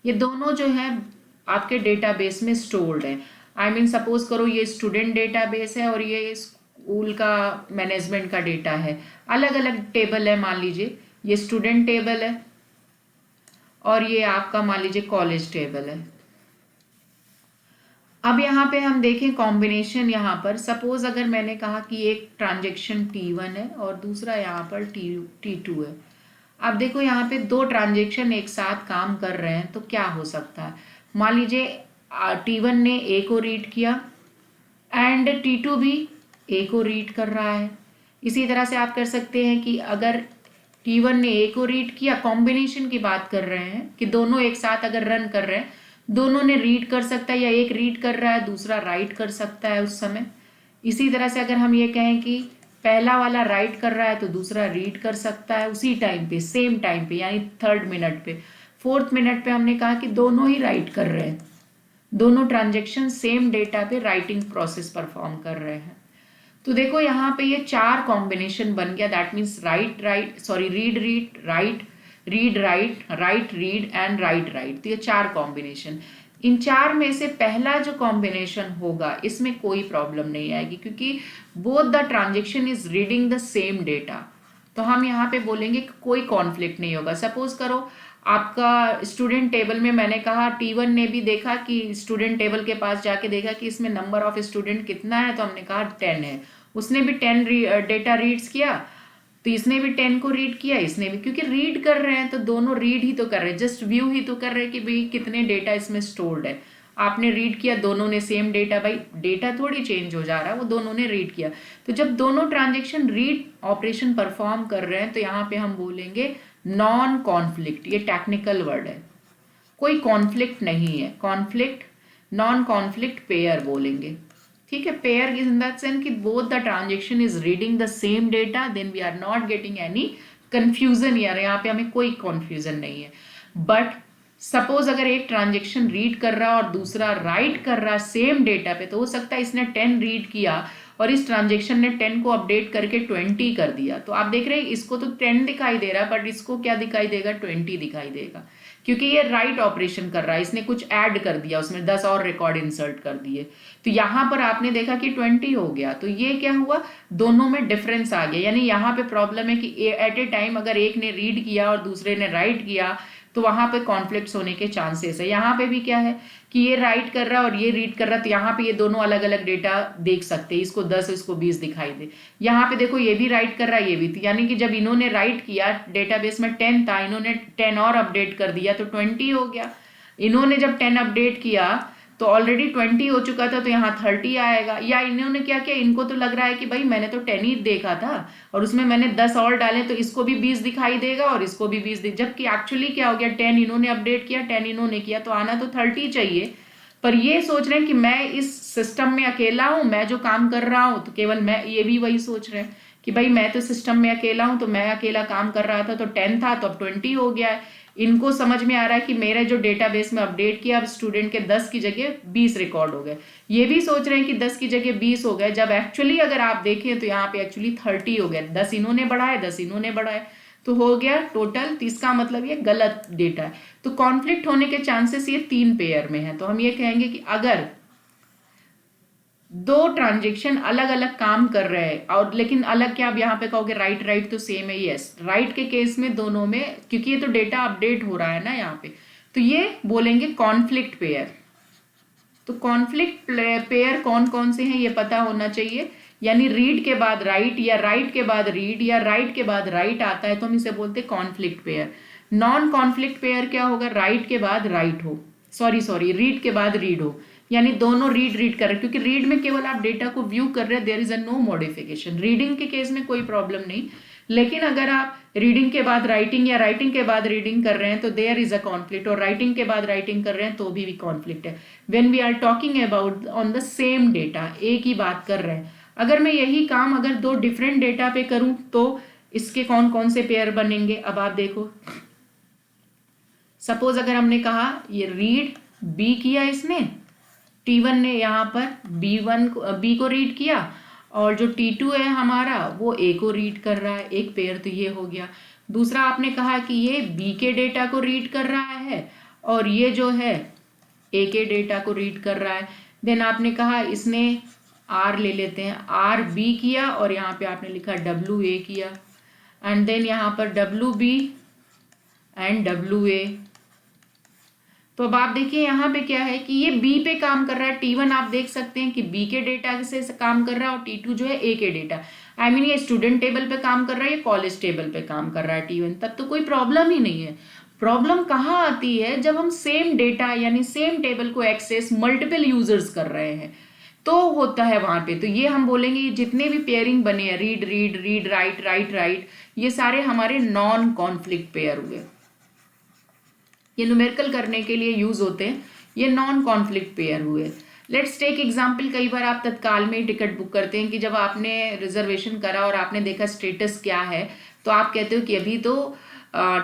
ये दोनों जो है आपके डेटाबेस में स्टोर्ड है। आई मीन सपोज करो ये स्टूडेंट डेटाबेस है और ये स्कूल का मैनेजमेंट का डेटा है, अलग अलग टेबल है। मान लीजिए ये स्टूडेंट टेबल है और ये आपका मान लीजिए कॉलेज टेबल है। अब यहाँ पे हम देखें कॉम्बिनेशन, यहाँ पर सपोज अगर मैंने कहा कि एक ट्रांजेक्शन T1 है और दूसरा यहाँ पर T2 है। अब देखो यहाँ पे 2 ट्रांजेक्शन एक साथ काम कर रहे हैं तो क्या हो सकता है। मान लीजिए T1 ने A को रीड किया एंड T2 भी A को रीड कर रहा है। इसी तरह से आप कर सकते हैं कि अगर T1 ने A को रीड किया, कॉम्बिनेशन की बात कर रहे हैं कि दोनों एक साथ अगर रन कर रहे हैं, दोनों ने रीड कर सकता है, या एक रीड कर रहा है दूसरा राइट कर सकता है उस समय। इसी तरह से अगर हम ये कहें कि पहला वाला राइट कर रहा है तो दूसरा रीड कर सकता है उसी टाइम पे, सेम टाइम पे, यानी 3rd मिनट पे। 4th मिनट पे हमने कहा कि दोनों ही राइट कर रहे हैं, दोनों ट्रांजेक्शन सेम डेटा पे राइटिंग प्रोसेस परफॉर्म कर रहे हैं। तो देखो यहाँ पे ये 4 कॉम्बिनेशन बन गया, that means read read write, read write, right read and right right. तो ये 4 कॉम्बिनेशन, इन 4 में से पहला जो कॉम्बिनेशन होगा इसमें कोई प्रॉब्लम नहीं आएगी, क्योंकि both the transaction is reading the same data. तो हम यहाँ पे बोलेंगे कि कोई कॉन्फ्लिक्ट नहीं होगा। सपोज करो आपका स्टूडेंट टेबल में, मैंने कहा T1 ने भी देखा कि स्टूडेंट टेबल के पास जाके देखा कि इसमें नंबर ऑफ स्टूडेंट कितना है, तो हमने कहा 10 है। उसने भी 10 डेटा रीड्स किया, तो इसने भी 10 को रीड किया, इसने भी, क्योंकि रीड कर रहे हैं तो दोनों रीड ही तो कर रहे हैं, जस्ट व्यू ही तो कर रहे हैं कि भाई कितने डेटा इसमें स्टोर्ड है। आपने रीड किया, दोनों ने सेम डेटा, भाई डेटा थोड़ी चेंज हो जा रहा है, वो दोनों ने रीड किया। तो जब दोनों ट्रांजेक्शन रीड ऑपरेशन परफॉर्म कर रहे हैं तो यहाँ पे हम बोलेंगे नॉन कॉन्फ्लिक्ट। ये टेक्निकल वर्ड है, कोई कॉन्फ्लिक्ट नहीं है। कॉन्फ्लिक्ट, नॉन कॉन्फ्लिक्ट पेयर बोलेंगे, ठीक है। पेयर इन दैट सेंस कि both the transaction is reading the same data, then we are not getting any confusion. यार यहाँ पे हमें कोई कंफ्यूजन नहीं है। बट सपोज अगर एक ट्रांजेक्शन रीड कर रहा और दूसरा राइट कर रहा सेम डेटा पे, तो हो सकता है इसने 10 रीड किया और इस ट्रांजेक्शन ने 10 को अपडेट करके 20 कर दिया। तो आप देख रहे हैं इसको तो 10 दिखाई दे रहा है, बट इसको क्या दिखाई देगा, 20 दिखाई देगा, क्योंकि ये राइट ऑपरेशन कर रहा है, इसने कुछ ऐड कर दिया, उसमें 10 और रिकॉर्ड इंसर्ट कर दिए। तो यहाँ पर आपने देखा कि 20 हो गया। तो ये क्या हुआ, दोनों में डिफरेंस आ गया। यानी यहाँ पे प्रॉब्लम है कि एट ए टाइम अगर एक ने रीड किया और दूसरे ने राइट किया तो वहां पे कॉन्फ्लिक्ट्स होने के चांसेस है। यहाँ पे भी क्या है कि ये राइट कर रहा है और ये रीड कर रहा है, तो यहाँ पे ये दोनों अलग अलग डेटा देख सकते हैं, इसको 10 इसको 20 दिखाई दे। यहाँ पे देखो ये भी राइट कर रहा है, ये भी, यानी कि जब इन्होंने राइट किया डेटाबेस में 10 था, इन्होंने 10 और अपडेट कर दिया तो 20 हो गया। इन्होंने जब 10 अपडेट किया तो ऑलरेडी 20 हो चुका था, तो यहाँ 30 आएगा। या इन्होंने क्या किया, इनको तो लग रहा है कि भाई मैंने तो 10 ही देखा था और उसमें मैंने 10 और डाले, तो इसको भी 20 दिखाई देगा और इसको भी 20 जबकि एक्चुअली क्या हो गया, 10 इन्होंने अपडेट किया, 10 इन्होंने किया, तो आना तो 30 चाहिए। पर ये सोच रहे हैं कि मैं इस सिस्टम में अकेला हूं, मैं जो काम कर रहा हूं तो केवल मैं, ये भी वही सोच रहे हैं कि भाई मैं तो सिस्टम में अकेला हूं, तो मैं अकेला काम कर रहा था, तो 10 था तो अब 20 हो गया है। इनको समझ में आ रहा है कि मेरा जो डेटाबेस में अपडेट किया, अब स्टूडेंट के 10 की जगह 20 रिकॉर्ड हो गए। ये भी सोच रहे हैं कि 10 की जगह 20 हो गए, जब एक्चुअली अगर आप देखें तो यहाँ पे एक्चुअली 30 हो गया। 10 इन्होंने बढ़ाए, 10 इन्होंने बढ़ाए, तो हो गया टोटल 30 का मतलब ये गलत डेटा है। तो कॉन्फ्लिक्ट होने के चांसेस ये 3 पेयर में है। तो हम ये कहेंगे कि अगर 2 ट्रांजेक्शन अलग अलग काम कर रहे हैं, और लेकिन अलग क्या, आप यहाँ पे कहोगे राइट राइट तो सेम है, यस राइट के केस में दोनों में, क्योंकि ये तो डेटा अपडेट हो रहा है ना यहाँ पे, तो ये बोलेंगे कॉन्फ्लिक्ट पेयर। तो कॉन्फ्लिक्ट पेयर कौन कौन से हैं ये पता होना चाहिए। यानी रीड के बाद राइट, या राइट के बाद रीड, या राइट के बाद राइट आता है तो हम इसे बोलते हैं conflict pair. Non conflict pair क्या होगा, राइट के बाद राइट हो, सॉरी रीड के बाद रीड हो, यानी दोनों रीड कर रहे हैं, क्योंकि रीड में केवल आप डेटा को व्यू कर रहे हैं, there is a no modification. Reading के केस में कोई प्रॉब्लम नहीं, लेकिन अगर आप रीडिंग के बाद राइटिंग या राइटिंग के बाद रीडिंग कर रहे हैं तो देयर इज अ कॉन्फ्लिक्ट, और राइटिंग के बाद राइटिंग कर रहे हैं तो भी कॉन्फ्लिक्ट है। When we are talking about on the same data, एक ही बात कर रहे हैं, अगर मैं यही काम अगर 2 डिफरेंट डेटा पे करूं तो इसके कौन कौन से पेयर बनेंगे। अब आप देखो, सपोज अगर हमने कहा ये रीड बी किया, इसने T1 ने यहाँ पर बी को रीड किया, और जो T2 है हमारा वो ए को रीड कर रहा है, एक पेयर तो ये हो गया। दूसरा आपने कहा कि ये बी के डेटा को रीड कर रहा है और ये जो है ए के डेटा को रीड कर रहा है। देन आपने कहा इसने आर ले लेते हैं, आर बी किया और यहाँ पे आपने लिखा डब्ल्यू ए किया, एंड देन यहाँ पर W B and W A. तो अब आप देखिए यहाँ पे क्या है कि ये बी पे काम कर रहा है, T1 आप देख सकते हैं कि बी के डेटा से काम कर रहा है, और T2 जो है ए के डेटा, आई मीन ये स्टूडेंट टेबल पे काम कर रहा है, ये कॉलेज टेबल पे काम कर रहा है T1, तब तो कोई प्रॉब्लम ही नहीं है। प्रॉब्लम कहाँ आती है, जब हम सेम डेटा यानी सेम टेबल को एक्सेस मल्टीपल यूजर्स कर रहे हैं तो होता है वहां पे। तो ये हम बोलेंगे ये जितने भी पेयरिंग बने हैं, read read read write right right, ये सारे हमारे नॉन कॉन्फ्लिक्ट पेयर हुए। ये न्यूमेरिकल करने के लिए यूज होते हैं, ये नॉन कॉन्फ्लिक्ट पेयर हुए। लेट्स टेक एग्जाम्पल, कई बार आप तत्काल में टिकट बुक करते हैं कि जब आपने रिजर्वेशन करा और आपने देखा स्टेटस क्या है, तो आप कहते हो कि अभी तो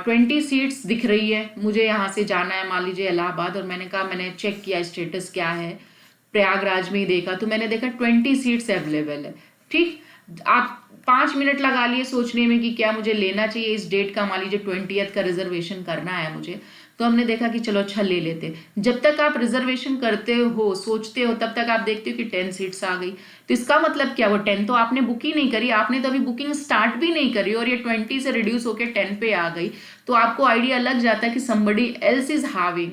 20 सीट्स दिख रही है, मुझे यहाँ से जाना है मान लीजिए इलाहाबाद, और मैंने कहा मैंने चेक किया स्टेटस क्या है, प्रयागराज में ही देखा तो मैंने देखा 20 सीट्स अवेलेबल है। ठीक, आप 5 मिनट लगा लिए सोचने में कि क्या मुझे लेना चाहिए इस डेट का, मान लीजिए 20th का रिजर्वेशन करना है मुझे, तो हमने देखा कि चलो अच्छा ले लेते। जब तक आप रिजर्वेशन करते हो, सोचते हो, तब तक आप देखते हो कि 10 सीट्स आ गई। तो इसका मतलब क्या, वो 10 तो आपने बुक ही नहीं करी, आपने तो अभी बुकिंग स्टार्ट भी नहीं करी, और ये 20 से रिड्यूस होकर 10 पे आ गई। तो आपको आइडिया लग जाता है कि somebody else is having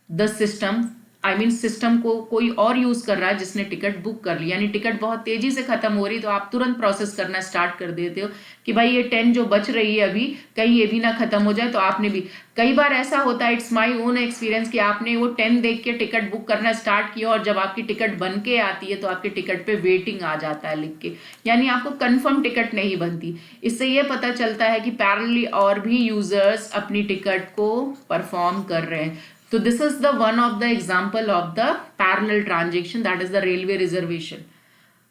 the system, I mean system को कोई और यूज कर रहा है जिसने टिकट बुक कर ली, यानी टिकट बहुत तेजी से खत्म हो रही, तो आप तुरंत प्रोसेस करना स्टार्ट कर देते हो कि भाई ये 10 जो बच रही है अभी, कहीं ये भी ना खत्म हो जाए। तो आपने भी, कई बार ऐसा होता है, इट्स माई ओन एक्सपीरियंस, कि आपने वो 10 देख के टिकट बुक करना स्टार्ट किया, और जब आपकी टिकट बन के आती है तो आपके टिकट पे वेटिंग आ जाता है लिख के, यानी आपको कंफर्म टिकट नहीं बनती। इससे ये पता चलता है कि पैरेलली और भी यूजर्स अपनी टिकट को परफॉर्म कर रहे हैं। तो this is the one of the example of the parallel transaction, that is the railway reservation.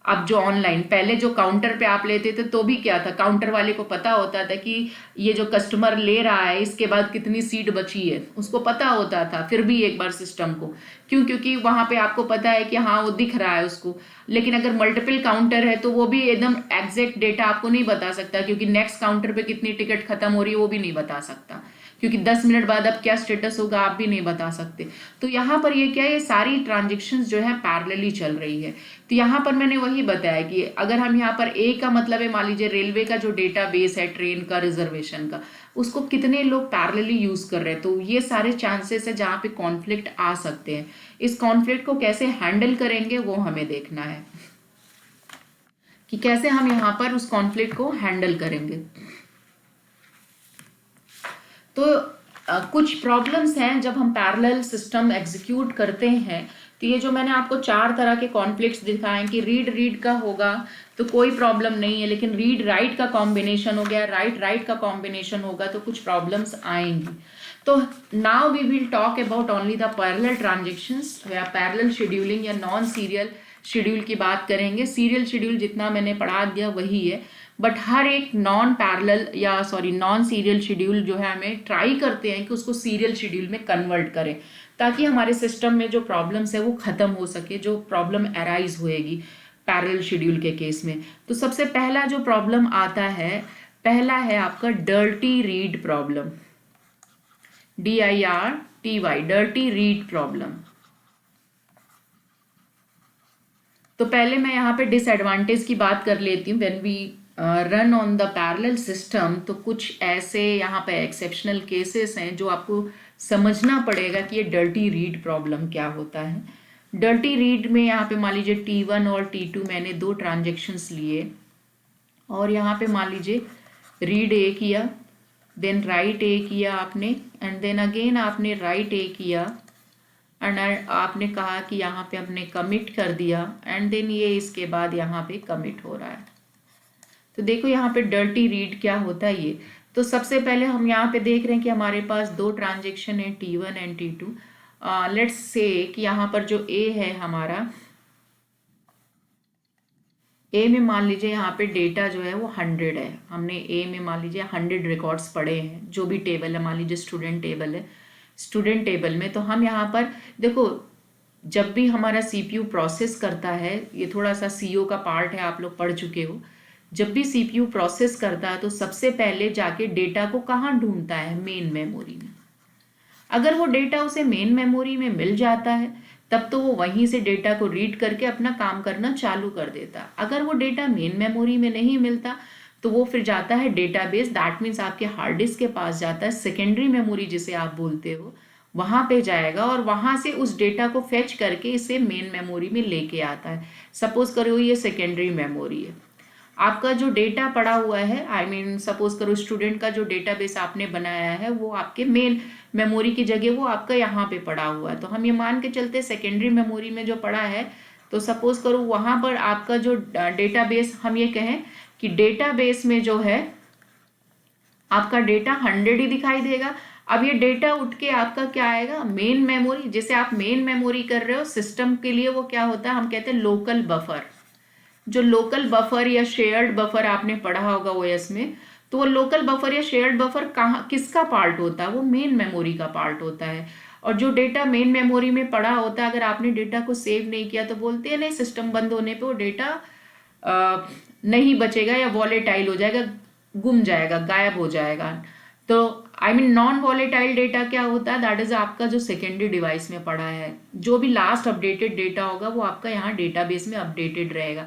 अब जो ऑनलाइन, पहले जो काउंटर पे आप लेते थे तो भी क्या था, काउंटर वाले को पता होता था कि ये जो कस्टमर ले रहा है इसके बाद कितनी सीट बची है, उसको पता होता था फिर भी एक बार सिस्टम को, क्यों, क्योंकि वहां पे आपको पता है कि हाँ वो दिख रहा है उसको। लेकिन अगर मल्टीपल काउंटर है तो वो भी एकदम एग्जैक्ट डेटा आपको नहीं बता सकता, क्योंकि नेक्स्ट काउंटर पे कितनी टिकट खत्म हो रही है वो भी नहीं बता सकता, क्योंकि 10 मिनट बाद अब क्या स्टेटस होगा आप भी नहीं बता सकते। तो यहाँ पर ये क्या है, ये सारी ट्रांजेक्शन्स जो है पैरेलली चल रही है। तो यहाँ पर मैंने वही बताया कि अगर हम यहाँ पर ए का मतलब है, मान लीजिए रेलवे का जो डेटा बेस है ट्रेन का रिजर्वेशन का, उसको कितने लोग पैरेलली यूज कर रहे हैं, तो ये सारे चांसेस है जहाँ पे कॉन्फ्लिक्ट आ सकते हैं। इस कॉन्फ्लिक्ट को कैसे हैंडल करेंगे वो हमें देखना है, कि कैसे हम यहाँ पर उस कॉन्फ्लिक्ट को हैंडल करेंगे। तो कुछ प्रॉब्लम्स हैं जब हम पैरेलल सिस्टम एग्जीक्यूट करते हैं। तो ये जो मैंने आपको 4 तरह के कॉन्फ्लिक्ट्स दिखाए कि रीड रीड का होगा तो कोई प्रॉब्लम नहीं है, लेकिन रीड राइट का कॉम्बिनेशन हो गया, राइट राइट का कॉम्बिनेशन होगा तो कुछ प्रॉब्लम्स आएंगी। तो now we will talk about only the parallel transactions या पैरेलल शेड्यूलिंग या नॉन सीरियल शेड्यूल की बात करेंगे। सीरियल शेड्यूल जितना मैंने पढ़ा दिया वही है, बट हर एक नॉन पैरेलल या नॉन सीरियल शेड्यूल जो है हमें ट्राई करते हैं कि उसको सीरियल शेड्यूल में कन्वर्ट करें, ताकि हमारे सिस्टम में जो प्रॉब्लम्स है वो ख़त्म हो सके, जो प्रॉब्लम अराइज होएगी पैरेलल शेड्यूल के केस में। तो सबसे पहला जो प्रॉब्लम आता है, पहला है आपका dirty read problem, DIRTY, dirty read problem. तो पहले मैं यहाँ पे डिसएडवांटेज की बात कर लेती हूँ when we run on the parallel system. तो कुछ ऐसे यहाँ पे एक्सेप्शनल केसेस हैं जो आपको समझना पड़ेगा कि ये डर्टी रीड प्रॉब्लम क्या होता है। डर्टी रीड में यहाँ पे मान लीजिए T1 और T2 मैंने 2 ट्रांजेक्शन्स लिए, और यहाँ पे मान लीजिए रीड ए किया, देन राइट ए किया आपने, एंड देन अगेन आपने राइट ए किया, एंड आपने कहा कि यहाँ पे हमने कमिट कर दिया, एंड देन ये इसके बाद यहाँ पे कमिट हो रहा है। तो देखो यहाँ पे डर्टी रीड क्या होता है ये। तो सबसे पहले हम यहाँ पे देख रहे हैं कि हमारे पास 2 ट्रांजेक्शन है T1 and T2। Let's say कि यहाँ पर जो A है हमारा, A में मान लीजिए यहाँ पे डेटा जो है वो 100 है। हमने A में मान लीजिए 100 रिकॉर्ड्स पढ़े हैं, जो भी टेबल है, मान लीजिए स्टूडेंट टेबल है, स्टूडेंट टेबल में। तो हम यहाँ पर देखो, जब भी हमारा CPU प्रोसेस करता है, ये थोड़ा सा CO का पार्ट है, आप लोग पढ़ चुके हो, जब भी CPU प्रोसेस करता है तो सबसे पहले जाके डेटा को कहाँ ढूंढता है, मेन मेमोरी में। अगर वो डेटा उसे मेन मेमोरी में मिल जाता है तब तो वो वहीं से डेटा को रीड करके अपना काम करना चालू कर देता। अगर वो डेटा मेन मेमोरी में नहीं मिलता तो वो फिर जाता है डेटाबेस, दैट मीन्स आपके हार्ड डिस्क के पास जाता है, सेकेंडरी मेमोरी जिसे आप बोलते हो, वहाँ पे जाएगा और वहाँ से उस डेटा को फेच करके इसे मेन मेमोरी में लेके आता है। सपोज करो ये सेकेंडरी मेमोरी है, आपका जो डेटा पड़ा हुआ है, आई मीन सपोज करो स्टूडेंट का जो डेटाबेस आपने बनाया है वो आपके मेन मेमोरी की जगह वो आपका यहाँ पे पड़ा हुआ है। तो हम ये मान के चलते सेकेंडरी मेमोरी में जो पड़ा है, तो सपोज करो वहाँ पर आपका जो डेटाबेस, हम ये कहें कि डेटाबेस में जो है आपका डेटा 100 ही दिखाई देगा। अब ये डेटा उठ के आपका क्या आएगा, मेन मेमोरी, जैसे आप मेन मेमोरी कर रहे हो सिस्टम के लिए, वो क्या होता है, हम कहते हैं लोकल बफर। जो लोकल बफर या शेयर्ड बफर आपने पढ़ा होगा OS में, तो वो लोकल बफर या शेयर्ड बफर कहाँ, किसका पार्ट होता है, वो मेन मेमोरी का पार्ट होता है। और जो डेटा मेन मेमोरी में पड़ा होता है, अगर आपने डेटा को सेव नहीं किया तो बोलते हैं नहीं, सिस्टम बंद होने पे वो डेटा नहीं बचेगा या वॉलेटाइल हो जाएगा, गुम जाएगा, गायब हो जाएगा। तो नॉन वॉलेटाइल डेटा क्या होता है, दैट इज आपका जो सेकेंडरी डिवाइस में पड़ा है, जो भी लास्ट अपडेटेड डेटा होगा वो आपका यहाँ डेटाबेस में अपडेटेड रहेगा।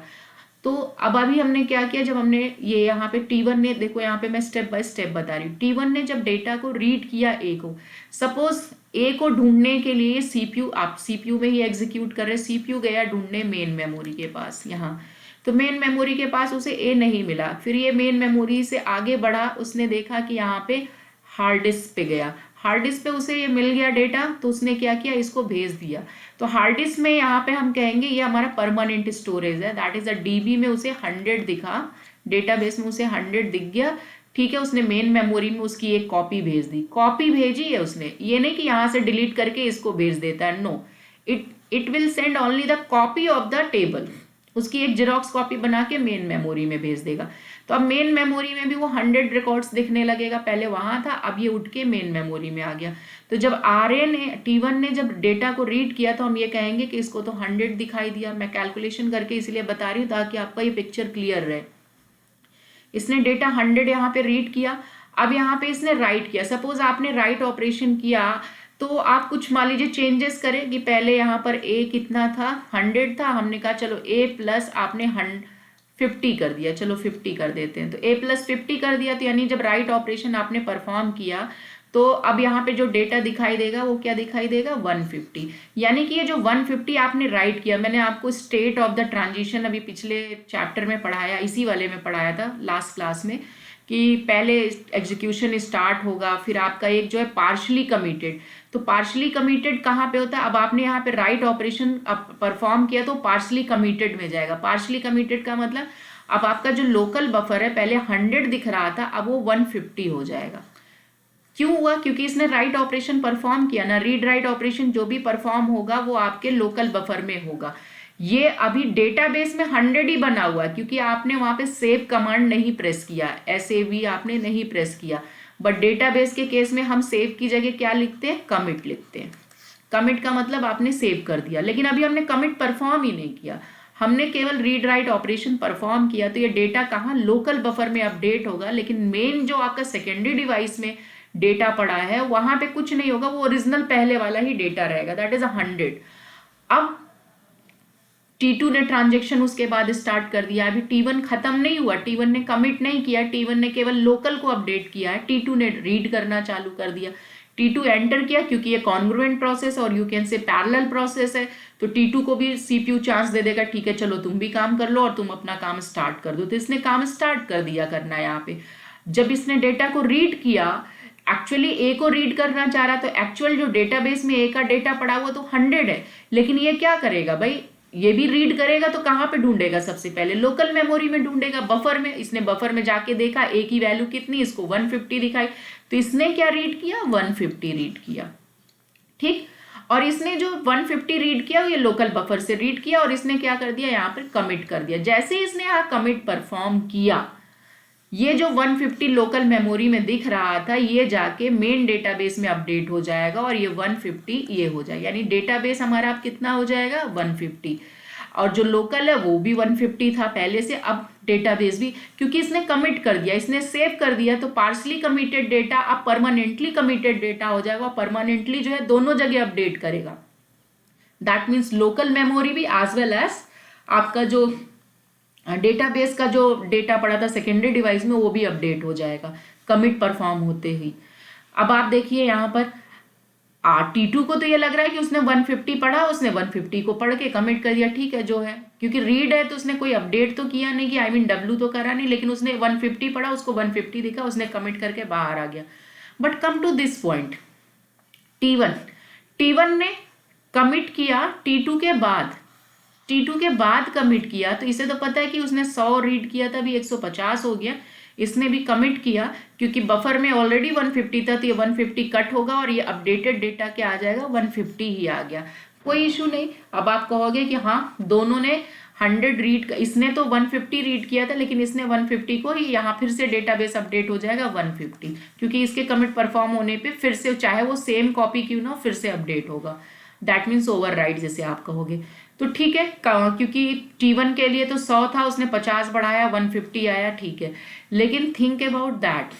तो अब अभी हमने क्या किया, जब हमने ये यहाँ पे T1 ने, देखो यहाँ पे मैं स्टेप बाय स्टेप बता रही हूँ, T1 ने जब डेटा को रीड किया ए को, सपोज ए को ढूंढने के लिए सीपीयू, आप सीपीयू में ही एग्जीक्यूट कर रहे, सीपीयू गया ढूंढने मेन मेमोरी के पास यहाँ, तो मेन मेमोरी के पास उसे ए नहीं मिला, फिर ये मेन मेमोरी से आगे बढ़ा, उसने देखा कि यहाँ पे हार्ड डिस्क पे गया, हार्ड डिस्क पे उसे ये मिल गया डेटा, तो उसने क्या किया, इसको भेज दिया। तो हार्ड डिस्क में यहाँ पे हम कहेंगे ये हमारा परमानेंट स्टोरेज है, दैट इज अ डीबी में उसे 100 दिखा, डेटाबेस में उसे 100 दिख गया, ठीक है। उसने मेन मेमोरी में उसकी एक कॉपी भेज दी, कॉपी भेजी है उसने, ये नहीं कि यहाँ से डिलीट करके इसको भेज देता है, no, it will send only the copy of the table, उसकी एक जेरोक्स कॉपी बना के मेन मेमोरी में भेज देगा। तो अब मेन मेमोरी में भी वो 100 रिकॉर्ड्स दिखने लगेगा, पहले वहां था, अब ये उठ के मेन मेमोरी में आ गया। तो जब आरए ने, T1 ने जब डेटा को रीड किया तो हम ये कहेंगे कि इसको तो 100 दिखाई दिया। मैं कैलकुलेशन करके इसलिए बता रही हूँ ताकि आपका ये पिक्चर क्लियर रहे। इसने डेटा 100 यहाँ पे रीड किया, अब यहाँ पे इसने राइट किया। सपोज आपने राइट ऑपरेशन किया तो आप कुछ मान लीजिए चेंजेस करें कि पहले यहाँ पर ए कितना था, 100 था, हमने कहा चलो ए प्लस आपने 50 कर दिया, चलो 50 कर देते हैं, तो a प्लस 50 कर दिया, तो यानी जब राइट ऑपरेशन आपने परफॉर्म किया तो अब यहाँ पे जो डेटा दिखाई देगा वो क्या दिखाई देगा, 150। यानी कि ये जो 150 आपने राइट किया, मैंने आपको स्टेट ऑफ द ट्रांजिशन अभी पिछले चैप्टर में पढ़ाया, इसी वाले में पढ़ाया था लास्ट क्लास में, कि पहले एग्जीक्यूशन स्टार्ट होगा, फिर आपका एक जो है पार्शली कमिटेड, तो पार्शली कमिटेड कहाँ पे होता है, अब आपने यहाँ पे राइट ऑपरेशन परफॉर्म किया तो पार्शली कमिटेड में जाएगा। पार्शली कमिटेड का मतलब अब आपका जो लोकल बफर है पहले 100 दिख रहा था, अब वो 150 हो जाएगा। क्यों हुआ, क्योंकि इसने राइट ऑपरेशन परफॉर्म किया ना, रीड राइट ऑपरेशन जो भी परफॉर्म होगा वो आपके लोकल बफर में होगा। ये अभी डेटाबेस में 100 ही बना हुआ है क्योंकि आपने वहां पे सेव कमांड नहीं प्रेस किया, SAV आपने नहीं प्रेस किया। बट डेटाबेस के केस में हम सेव की जगह क्या लिखते हैं, कमिट लिखते हैं। कमिट का मतलब आपने सेव कर दिया, लेकिन अभी हमने कमिट परफॉर्म ही नहीं किया, हमने केवल रीड राइट ऑपरेशन परफॉर्म किया। तो ये डेटा कहाँ, लोकल बफर में अपडेट होगा, लेकिन मेन जो आपका सेकेंडरी डिवाइस में डेटा पड़ा है वहां पे कुछ नहीं होगा, वो ओरिजिनल पहले वाला ही डेटा रहेगा, दैट इज 100। अब T2 ने ट्रांजेक्शन उसके बाद स्टार्ट कर दिया, अभी T1 खत्म नहीं हुआ, T1 ने कमिट नहीं किया, T1 ने केवल लोकल को अपडेट किया है, T2 ने रीड करना चालू कर दिया। T2 एंटर किया क्योंकि ये कॉन्ग्रुएंट प्रोसेस और you can say parallel process है, तो T2 को भी CPU चांस दे देगा, ठीक है चलो तुम भी काम कर लो और तुम अपना काम स्टार्ट कर दो। तो इसने काम स्टार्ट कर दिया करना यहाँ पे। जब इसने डेटा को रीड किया, एक्चुअली ए को रीड करना चाह रहा, तो एक्चुअल जो डेटाबेस में ए का डेटा पड़ा हुआ तो 100 है, लेकिन ये क्या करेगा भाई, ये भी रीड करेगा तो कहाँ पे ढूंढेगा, सबसे पहले लोकल मेमोरी में ढूंढेगा, बफर में। इसने बफर में जाके देखा ए की वैल्यू कितनी, इसको 150 दिखाई, तो इसने क्या रीड किया, 150 रीड किया, ठीक। और इसने जो 150 रीड किया ये लोकल बफर से रीड किया और इसने क्या कर दिया, यहाँ पर कमिट कर दिया। जैसे ही इसने यहाँ कमिट परफॉर्म किया, ये जो 150 लोकल मेमोरी में दिख रहा था ये जाके मेन डेटाबेस में अपडेट हो जाएगा और ये 150 ये हो जाएगा, यानी डेटाबेस हमारा अब कितना हो जाएगा, 150। और जो लोकल है वो भी 150 था पहले से, अब डेटाबेस भी, क्योंकि इसने कमिट कर दिया, इसने सेव कर दिया, तो पार्शली कमिटेड डेटा अब परमानेंटली कमिटेड डेटा हो जाएगा, परमानेंटली जो है दोनों जगह अपडेट करेगा। दैट मीन्स लोकल मेमोरी भी एज वेल एज आपका जो डेटाबेस का जो डेटा पड़ा था सेकेंडरी डिवाइस में वो भी अपडेट हो जाएगा कमिट परफॉर्म होते ही। अब आप देखिए यहाँ पर T2 को तो ये लग रहा है कि उसने 150 पढ़ा, उसने 150 को पढ़ के कमिट कर दिया, ठीक है जो है, क्योंकि रीड है तो उसने कोई अपडेट तो किया नहीं कि W तो करा नहीं, लेकिन उसने 150 पढ़ा, उसको 150 दिखा, उसने कमिट करके बाहर आ गया। But come to this point, T1 ने कमिट किया T2 के बाद कमिट किया, तो इसे तो पता है कि उसने 100 रीड किया था, अभी 150 हो गया, इसने भी कमिट किया क्योंकि बफर में ऑलरेडी 150 था, तो ये 150 कट होगा और ये अपडेटेड डेटा क्या आ जाएगा, 150 ही आ गया, कोई इशू नहीं। अब आप कहोगे कि हाँ दोनों ने 100 रीड, इसने तो 150 रीड किया था लेकिन इसने 150 को ही, यहाँ फिर से डेटाबेस अपडेट हो जाएगा 150, क्योंकि इसके कमिट परफॉर्म होने पे फिर से चाहे वो सेम कॉपी क्यों ना फिर से अपडेट होगा। दैट मीन्स ओवरराइड जिसे आप कहोगे। तो ठीक है, क्योंकि T1 के लिए तो 100 था, उसने 50 बढ़ाया, 150 आया, ठीक है। लेकिन थिंक अबाउट दैट,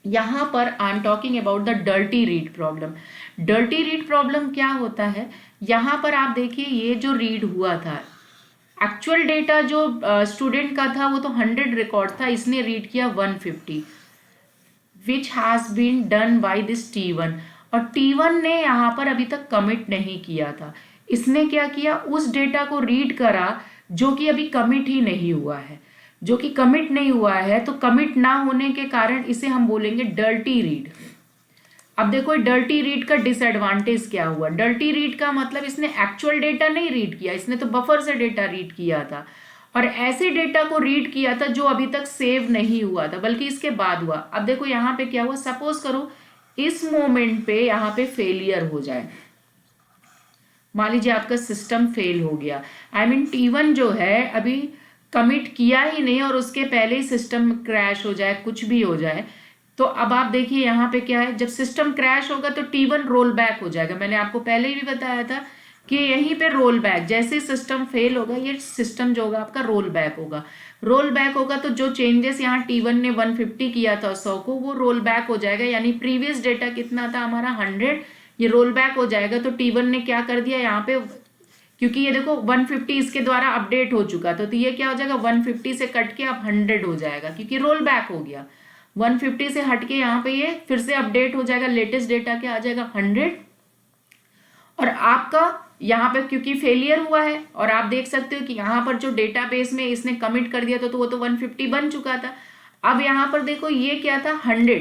यहाँ पर I am talking about the dirty read problem. Dirty read problem क्या होता है, यहाँ पर आप देखिए ये जो रीड हुआ था, एक्चुअल डेटा जो स्टूडेंट का था वो तो 100 रिकॉर्ड था, इसने रीड किया 150, which has been done by this T1। और T1 ने यहाँ पर अभी तक कमिट नहीं किया था। इसने क्या किया, उस डेटा को रीड करा जो कि अभी कमिट ही नहीं हुआ है। जो कि कमिट नहीं हुआ है, तो कमिट ना होने के कारण इसे हम बोलेंगे डर्टी रीड। अब देखो डर्टी रीड का डिसएडवांटेज क्या हुआ। डर्टी रीड का मतलब इसने एक्चुअल डेटा नहीं रीड किया, इसने तो बफर से डेटा रीड किया था, और ऐसे डेटा को रीड किया था जो अभी तक सेव नहीं हुआ था, बल्कि इसके बाद हुआ। अब देखो यहाँ पे क्या हुआ, सपोज करो इस मोमेंट पे यहाँ पे फेलियर हो जाए, मान लीजिए आपका सिस्टम फेल हो गया, आई मीन T1 जो है अभी कमिट किया ही नहीं और उसके पहले ही सिस्टम क्रैश हो जाए, कुछ भी हो जाए। तो अब आप देखिए यहाँ पे क्या है, जब सिस्टम क्रैश होगा तो T1 रोल बैक हो जाएगा। मैंने आपको पहले ही बताया था कि यहीं पे रोल बैक, जैसे सिस्टम फेल होगा ये सिस्टम जो होगा आपका रोल बैक होगा। रोल बैक होगा तो जो चेंजेस यहाँ T1 ने 150 किया था 100 को, वो रोल बैक हो जाएगा, यानी प्रीवियस डेटा कितना था हमारा 100, ये रोल बैक हो जाएगा। तो T1 ने क्या कर दिया यहाँ पे, क्योंकि ये देखो 150 इसके द्वारा अपडेट हो चुका था, तो ये क्या हो जाएगा 150 से कट के अब 100 हो जाएगा, क्योंकि रोल बैक हो गया। 150 से हट के यहाँ पे ये फिर से अपडेट हो जाएगा, लेटेस्ट डेटा क्या आ जाएगा 100। और आपका यहाँ पे क्योंकि फेलियर हुआ है, और आप देख सकते हो कि यहाँ पर जो डेटाबेस में इसने कमिट कर दिया था तो वो तो 150 बन चुका था। अब यहाँ पर देखो ये क्या था 100,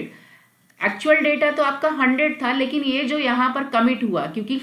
एक्चुअल डेटा तो आपका 100 था, लेकिन ये जो यहाँ पर कमिट हुआ, क्योंकि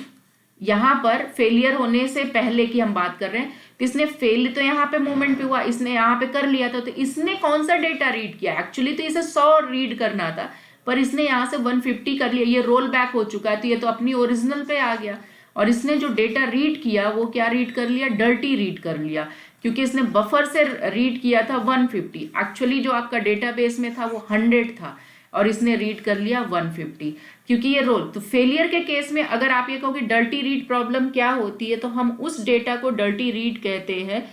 यहाँ पर फेलियर होने से पहले की हम बात कर रहे हैं, तो इसने फेल तो यहाँ पे मोमेंट पे हुआ, इसने यहाँ पे कर लिया था, तो इसने कौन सा डेटा रीड किया, एक्चुअली तो इसे 100 रीड करना था, पर इसने यहाँ से 150 कर लिया, ये रोल बैक हो चुका है, तो ये तो अपनी ओरिजिनल पे आ गया। और इसने जो डेटा रीड किया वो क्या रीड कर लिया, डर्टी रीड कर लिया, क्योंकि इसने बफर से रीड किया था 150, एक्चुअली जो आपका डेटाबेस में था वो 100 था, और इसने रीड कर लिया 150, क्योंकि ये रोल। तो फेलियर के केस में अगर आप ये कहो कि डर्टी रीड प्रॉब्लम क्या होती है, तो हम उस डेटा को डर्टी रीड कहते हैं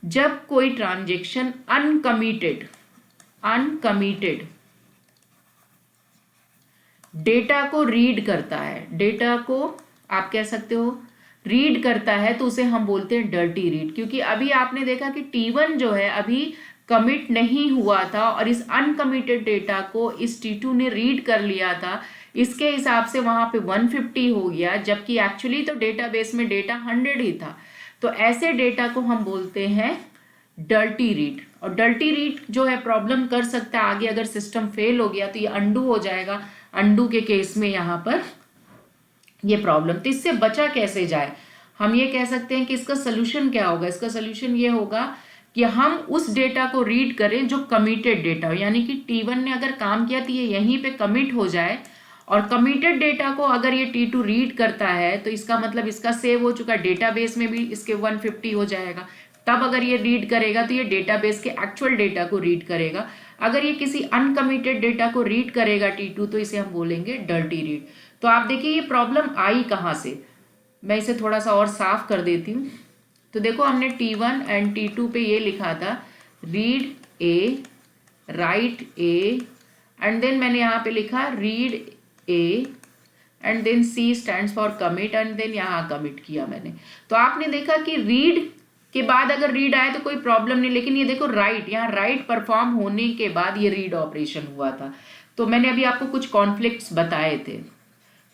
जब कोई ट्रांजेक्शन अनकमिटेड डेटा को रीड करता है, डेटा को आप कह सकते हो रीड करता है, तो उसे हम बोलते हैं डर्टी रीड। क्योंकि अभी आपने देखा कि T1 जो है अभी कमिट नहीं हुआ था, और इस अनकमिटेड डेटा को इस T2 ने रीड कर लिया था, इसके हिसाब से वहां पे 150 हो गया, जबकि एक्चुअली तो डेटाबेस में डेटा 100 ही था। तो ऐसे डेटा को हम बोलते हैं डर्टी रीड। और डर्टी रीड जो है प्रॉब्लम कर सकता है आगे, अगर सिस्टम फेल हो गया तो ये अंडू हो जाएगा, अंडू के केस में यहाँ पर ये प्रॉब्लम। तो इससे बचा कैसे जाए, हम ये कह सकते हैं कि इसका सोल्यूशन क्या होगा। इसका सोल्यूशन ये होगा कि हम उस डेटा को रीड करें जो कमिटेड डेटा हो, यानी कि T1 ने अगर काम किया तो ये यहीं पे कमिट हो जाए, और कमिटेड डेटा को अगर ये T2 रीड करता है तो इसका मतलब इसका सेव हो चुका डेटाबेस में भी इसके 150 हो जाएगा। तब अगर ये रीड करेगा तो ये डेटाबेस के एक्चुअल डेटा को रीड करेगा। अगर ये किसी अनकमिटेड डेटा को रीड करेगा T2, तो इसे हम बोलेंगे डर्टी रीड। तो आप देखिए ये प्रॉब्लम आई कहाँ से, मैं इसे थोड़ा सा और साफ कर देती हूँ। तो देखो हमने T1 एंड T2 पे ये लिखा था read A, write A, and then मैंने यहाँ पे लिखा read A and then C stands for commit, and then यहाँ कमिट किया मैंने। तो आपने देखा कि रीड के बाद अगर रीड आए तो कोई प्रॉब्लम नहीं, लेकिन ये देखो राइट, यहाँ राइट परफॉर्म होने के बाद ये रीड ऑपरेशन हुआ था। तो मैंने अभी आपको कुछ कॉन्फ्लिक्ट्स बताए थे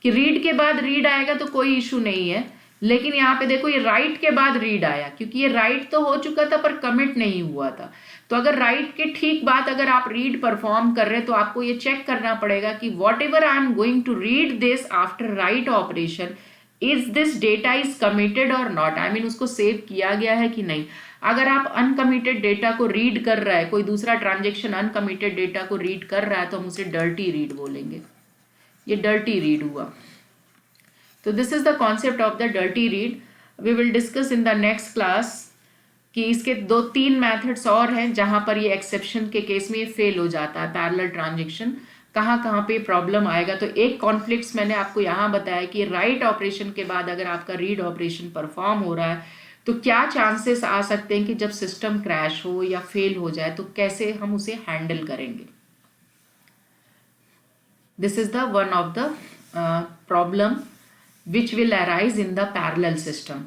कि रीड के बाद रीड आएगा तो कोई इशू नहीं है, लेकिन यहाँ पे देखो ये राइट के बाद रीड आया, क्योंकि ये राइट तो हो चुका था पर कमिट नहीं हुआ था। तो अगर राइट के ठीक बाद अगर आप रीड परफॉर्म कर रहे हैं तो आपको ये चेक करना पड़ेगा कि whatever I am going to read this after write operation, is this data is committed और नॉट, आई मीन उसको सेव किया गया है कि नहीं। अगर आप अनकमिटेड डेटा को रीड कर रहा है, कोई दूसरा ट्रांजेक्शन अनकमिटेड डेटा को रीड कर रहा है, तो हम उसे डर्टी रीड बोलेंगे, ये डर्टी रीड हुआ। तो this is the concept of the dirty read. We will discuss in the next class कि इसके 2-3 मेथड्स और हैं जहां पर ये एक्सेप्शन के केस में ये फेल हो जाता है पैरेलल ट्रांजेक्शन। कहाँ कहाँ पे प्रॉब्लम आएगा। तो एक कॉन्फ्लिक्ट्स मैंने आपको यहाँ बताया कि राइट ऑपरेशन के बाद अगर आपका रीड ऑपरेशन परफॉर्म हो रहा है तो क्या चांसेस आ सकते हैं कि जब सिस्टम क्रैश हो या फेल हो जाए तो कैसे हम उसे हैंडल करेंगे। This is the one of the problem which will arise in the parallel system.